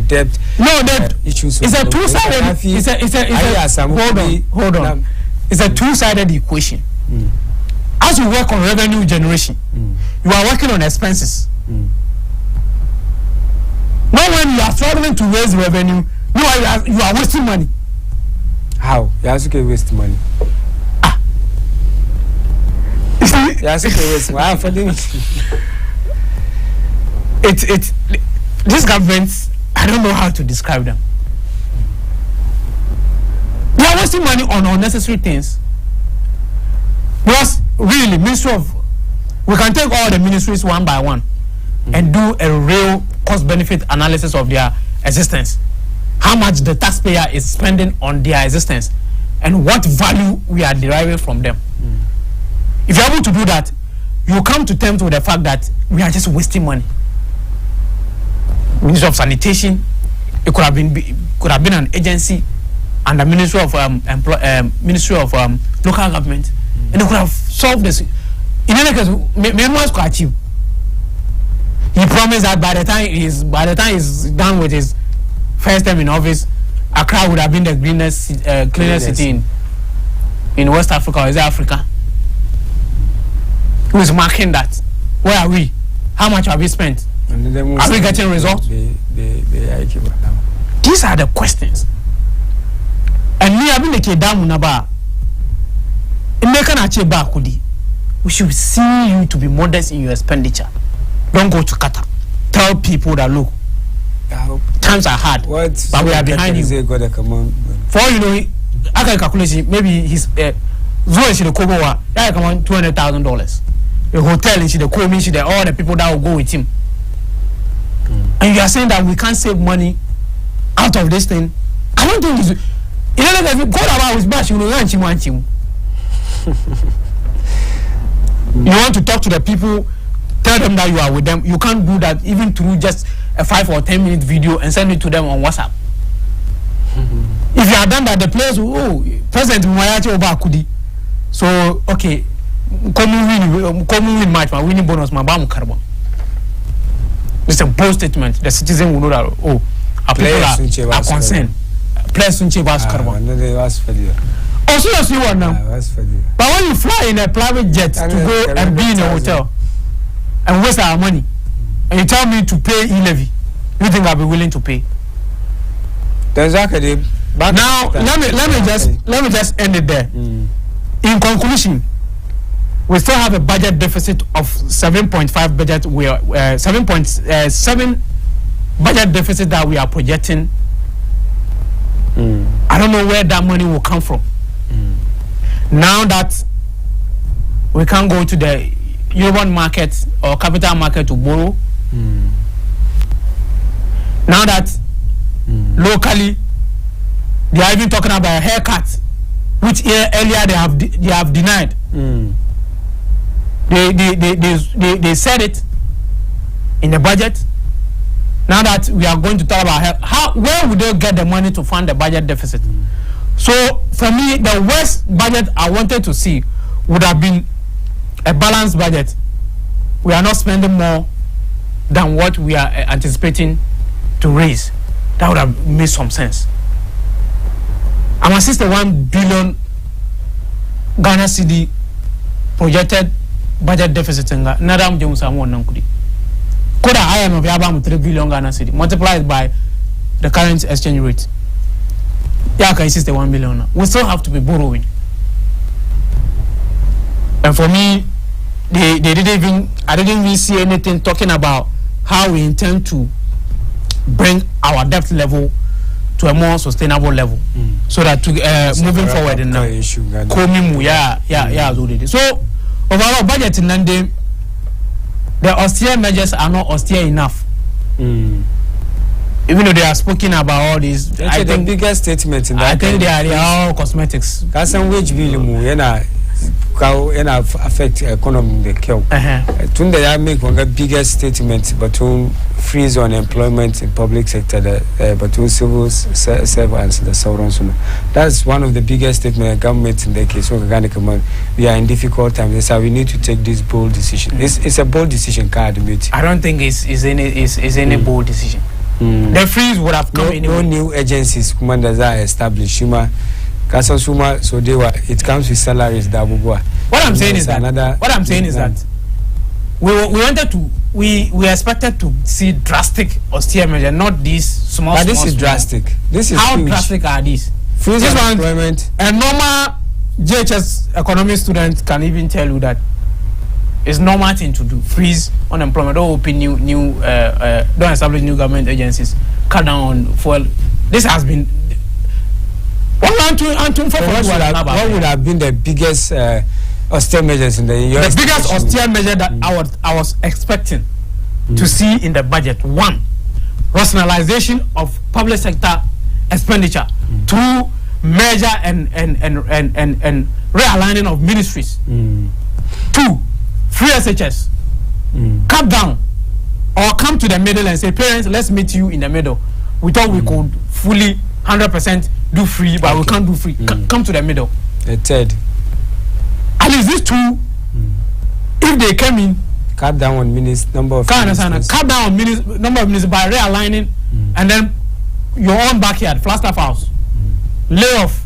debt. No, debt issues. It's a two-sided. Hold on. It's a two-sided equation. As you work on revenue generation, you are working on expenses. Not when you are struggling to raise revenue, you are wasting money. How? You are also wasting money. You are also wasting money. For these governments, I don't know how to describe them. They are wasting money on unnecessary things. Because really, we can take all the ministries one by one and do a real cost-benefit analysis of their existence. How much the taxpayer is spending on their existence and what value we are deriving from them. If you're able to do that, you come to terms with the fact that we are just wasting money. Ministry of Sanitation, it could have been an agency and the Ministry of Local Government, and they could have solved this. In any case, members could achieve. He promised that by the time he's done with his first term in office, Accra would have been the cleanest city in West Africa, or is it Africa? Who is marking that? Where are we? How much have we spent? Are we getting results? These are the questions. And me having the Kedamu Naba, we should see you to be modest in your expenditure. Don't go to Qatar. Tell people that look, times are hard, but we are behind you. For all you know, I can calculate maybe his Zoe should come over. That come on $200,000. The hotel and she the co she all the people that will go with him. And you are saying that we can't save money out of this thing. I don't think it's. You know, if you go about his bash, you know, you want him. You want to talk to the people, tell them that you are with them. You can't do that even through just a 5 or 10 minute video and send it to them on WhatsApp. If you have done that, the players will, President Mwayachi Obakudi. So, okay, come win match, my winning bonus, my bam carbon. It's a bold statement. The citizen will know that, our people are concerned. Players soon check us carbon. Also, as you want now. But when you fly in a private jet to go and be in a hotel and waste our money, and you tell me to pay e-levy, you think I'll be willing to pay? Exactly. But now let me just end it there. In conclusion, we still have a budget deficit of 7.5 budget. We are 7.7 budget deficit that we are projecting. I don't know where that money will come from. Now that we can't go to the urban market or capital market to borrow. Now that locally they are even talking about a haircut, which earlier they have denied. They said it in the budget. Now that we are going to talk about where would they get the money to fund the budget deficit? So for me, the worst budget I wanted to see would have been a balanced budget. We are not spending more than what we are anticipating to raise. That would have made some sense. I'm a 61 billion Ghana cedi projected budget deficit. Nadam Jamusamu Nankudi. Koda I am of 3 billion Ghana cedi multiplied by the current exchange rate. Yeah, I can 61 billion. We still have to be borrowing. And for me, I didn't even see anything talking about how we intend to bring our debt level to a more sustainable level, so that moving forward in so overall budget in Nande, the austere measures are not austere enough. Even though they are speaking about all these, I think the biggest statement in that, I think they are all cosmetics. That's some wage bill affect economy the kill. Tunde I make one the biggest statement between freeze on employment in public sector, between civil servants the Sauron. That's one of the biggest statement government in the case. So we are in difficult times. So we need to take this bold decision. It's a bold decision, card. I don't think it's any bold decision. The freeze would have come no new agencies commanders are established. So they were. It comes with salaries. What I'm saying is that we wanted to we expected to see drastic austere measures, not these small. But this is drastic. This is how huge. drastic are these? Freeze employment. A normal JHS economic student can even tell you that it's normal thing to do. Freeze unemployment. Don't open don't establish new government agencies. Cut down on fuel. This has been. What would have been the biggest austere measures in the year? The biggest austere measure that I was expecting to see in the budget. One, rationalization of public sector expenditure. Two, merger and realigning of ministries. Two, free SHS. Cut down or come to the middle and say, parents, let's meet you in the middle. We thought we could fully 100% do free, but we can't do free. Come to the middle. The third. At least these two, if they came in, cut down on number of minutes. Cut down on number of minutes by realigning, and then your own backyard, Flagstaff House. Layoff.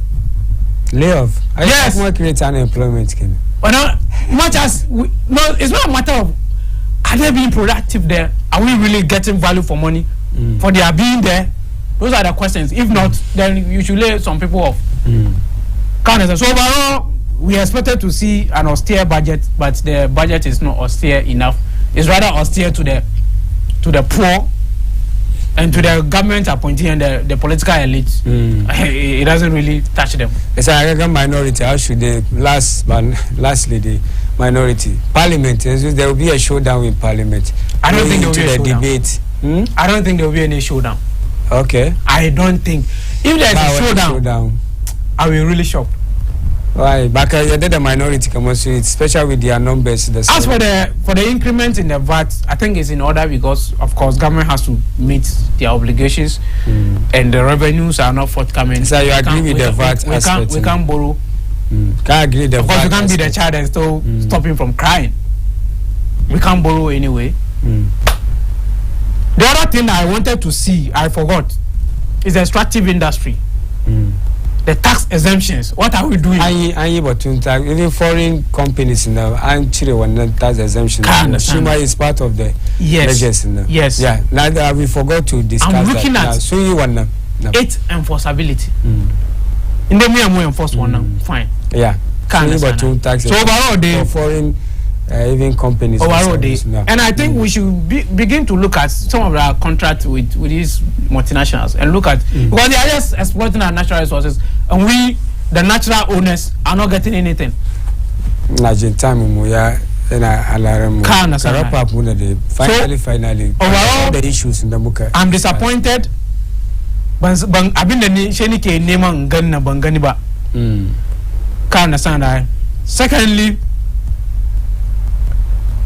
Yes. More create unemployment. But now, much as it's not a matter of are they being productive there? Are we really getting value for money for their being there? Those are the questions. If not, then you should lay some people off. So overall, we expected to see an austere budget, but the budget is not austere enough. It's rather austere to the poor and to the government appointee and the political elite. It doesn't really touch them. It's a minority. How should they lastly the minority parliament? There will be a showdown in parliament. I don't think there will be a debate. I don't think there will be any showdown. Okay. I don't think if there is a showdown, I will really shock. Why? Because you did the minority come also, especially with their numbers. As for the increment in the VAT, I think it's in order because of course government has to meet their obligations, and the revenues are not forthcoming. So you agree with the VAT aspect? We can't borrow. Can't agree the VAT. Of course, you can't be the child and still stop him from crying. We can't borrow anyway. The other thing I wanted to see, I forgot, is the extractive industry. The tax exemptions. What are we doing? Even foreign companies in the Chile one tax exemption. Shima is part of the measures in the. Yes. Yeah. Now we forgot to discuss. I'm looking that. at So you want its enforceability. In the way we enforce one now, fine. Yeah. Tax so overall, the foreign even companies. Overall, and I think we should begin to look at some of our contracts with these multinationals and look at because they are just exploiting our natural resources, and we, the natural owners, are not getting anything. Finally, overall, the issues in the Muka. I'm disappointed. I've been the Shenike Neman Ganna Banganiba. Secondly,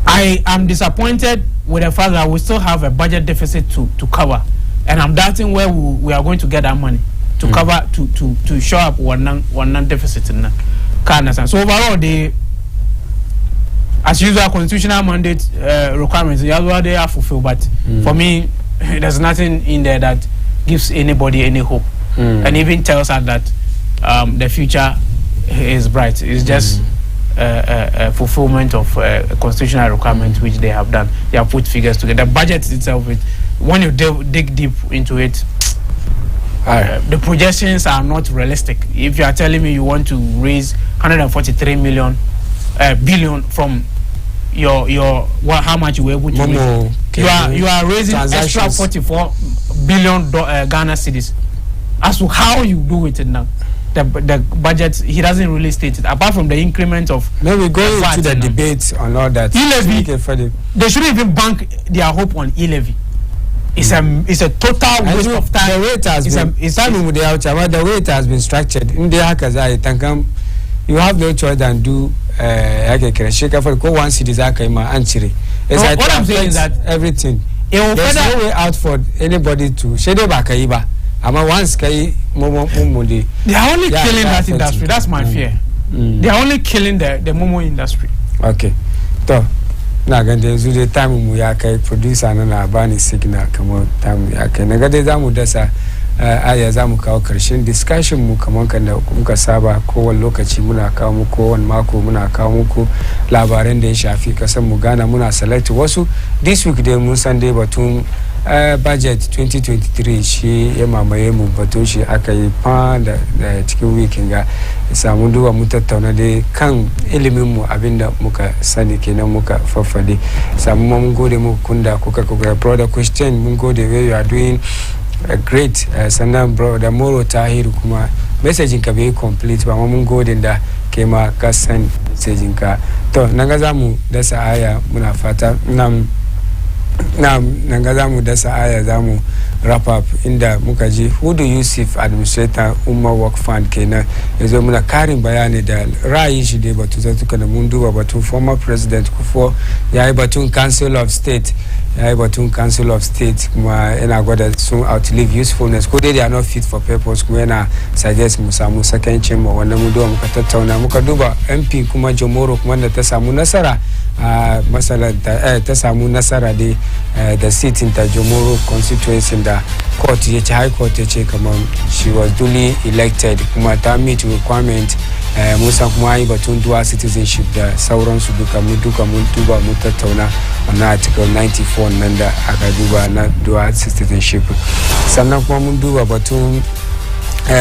I am disappointed with the fact that we still have a budget deficit to cover, and I'm doubting where we are going to get that money to cover to show up one deficit in that. So overall, as usual constitutional mandate requirements they are fulfilled, but for me there's nothing in there that gives anybody any hope, and even tells us that the future is bright. It's just a fulfillment of a constitutional requirement which they have done. They have put figures together. The budget itself, when you dig deep into it, the projections are not realistic. If you are telling me you want to raise 143 billion from your how much you were able to raise, you are raising extra 44 billion Ghana cedis. As to how you do it now, the budget, he doesn't really state it, apart from the increment of. No, we go into the debate on all that. E-levy, they shouldn't even bank their hope on e-levy. It's a total waste of time. The way it has been structured in the Hakaza, you have no choice than do one city. What I'm saying is that everything. There's no way out for anybody to shade bakaiba. They are only killing that industry. That's my fear. They are only killing the Momo industry. Okay. So, now the time we are producer and Bani signal come on time we are Nagadeza Ayazamu Christian discussion Mukamanka Mukasaba, Kowan Lokachi Muna Kamuko and Marco Muna Kamuku, Labarende Shafika Samugana Muna Select Wasu. This week the Moon Sunday Batum budget 2023 she Mayemu Batushi Akai Pan the chicken weekinga Samundu Mutatona de Kang Elimimu Abinda Muka Sani Kena Muka Fafadi Samum Gode Mukunda Coca Coca brother question Mungo the way you are doing a great Sanam brother Moro Tahiru Kuma messaging can be complete but Mungo Denda Kema Kasan messaging ka to Nagazamu dasa aya Munafata Nam Nangazamu dasa aya zamu wrap up inda muka ji Hudu Yusuf administrator Umma Work Fund kenan yazo muna karin bayani da ra'ayin shi da batu zatuka da mun duba batun former president Kufuor yayi batun Council of State kuma yana gwada sun outlive usefulness ko dai they are not fit for purpose kuma yana suggest mu samu second chamber wannan mu duba muka tattauna muka duba MP kuma Jomoro kuma da ta samu nasara masalan ta samu nasara dai da seat in ta Jomoro constituency da court ya ce high court ya ce kamar she was duly elected kuma ta meet requirement musa kuma yi batun dual citizenship da sauransu duka mun duba mun tattauna wannan article 94 nan da aka duba na dual citizenship sannan kuma mun duba batun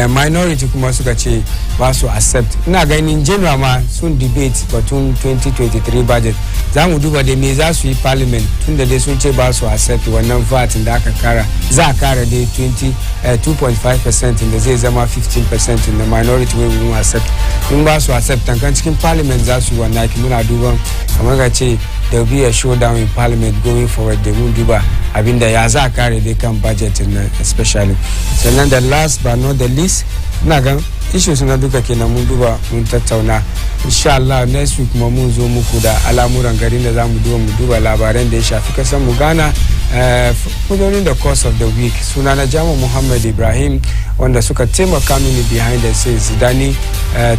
minority kuma suka ce ba su accept ina ganin general ma sun debate batun 2023 budget za mu duba da me za su yi parliament tunda dai sun ce ba su accept wannan VAT da aka kara za a kara dai 2.5% da zai zama 15% in the minority way we accept in ba su accept tankan cikin parliament za su yi wannan ki muna duban kamar ga ce there will be a showdown in parliament going forward da mun duba abinda ya za a kare dai kan budget especially sannan the last but not the least ina ga issues na duka kenan mun duba mun tattauna insha Allah next week kuma mun zo muku da al'amuran garin da zamu duba labaran da ya shafi kasan mu Ghana during the course of the week sunana Jamo Muhammad Ibrahim wanda suka taimaka mini behind the scenes Dani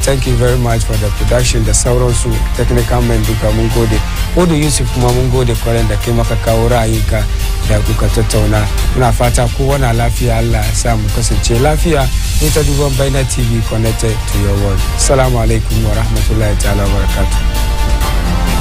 thank you very much for the production da sauransu technical men duka mun gode Hudu Yusuf kuma mun gode kwarai da kai maka kawo ra'ayinka da kuka tattauna muna fata kowa na lafiya Allah ya sa mu kasance lafiya ni ta duban Baina TV connected to your world assalamu alaikum wa rahmatullahi ta'ala wa barakatuh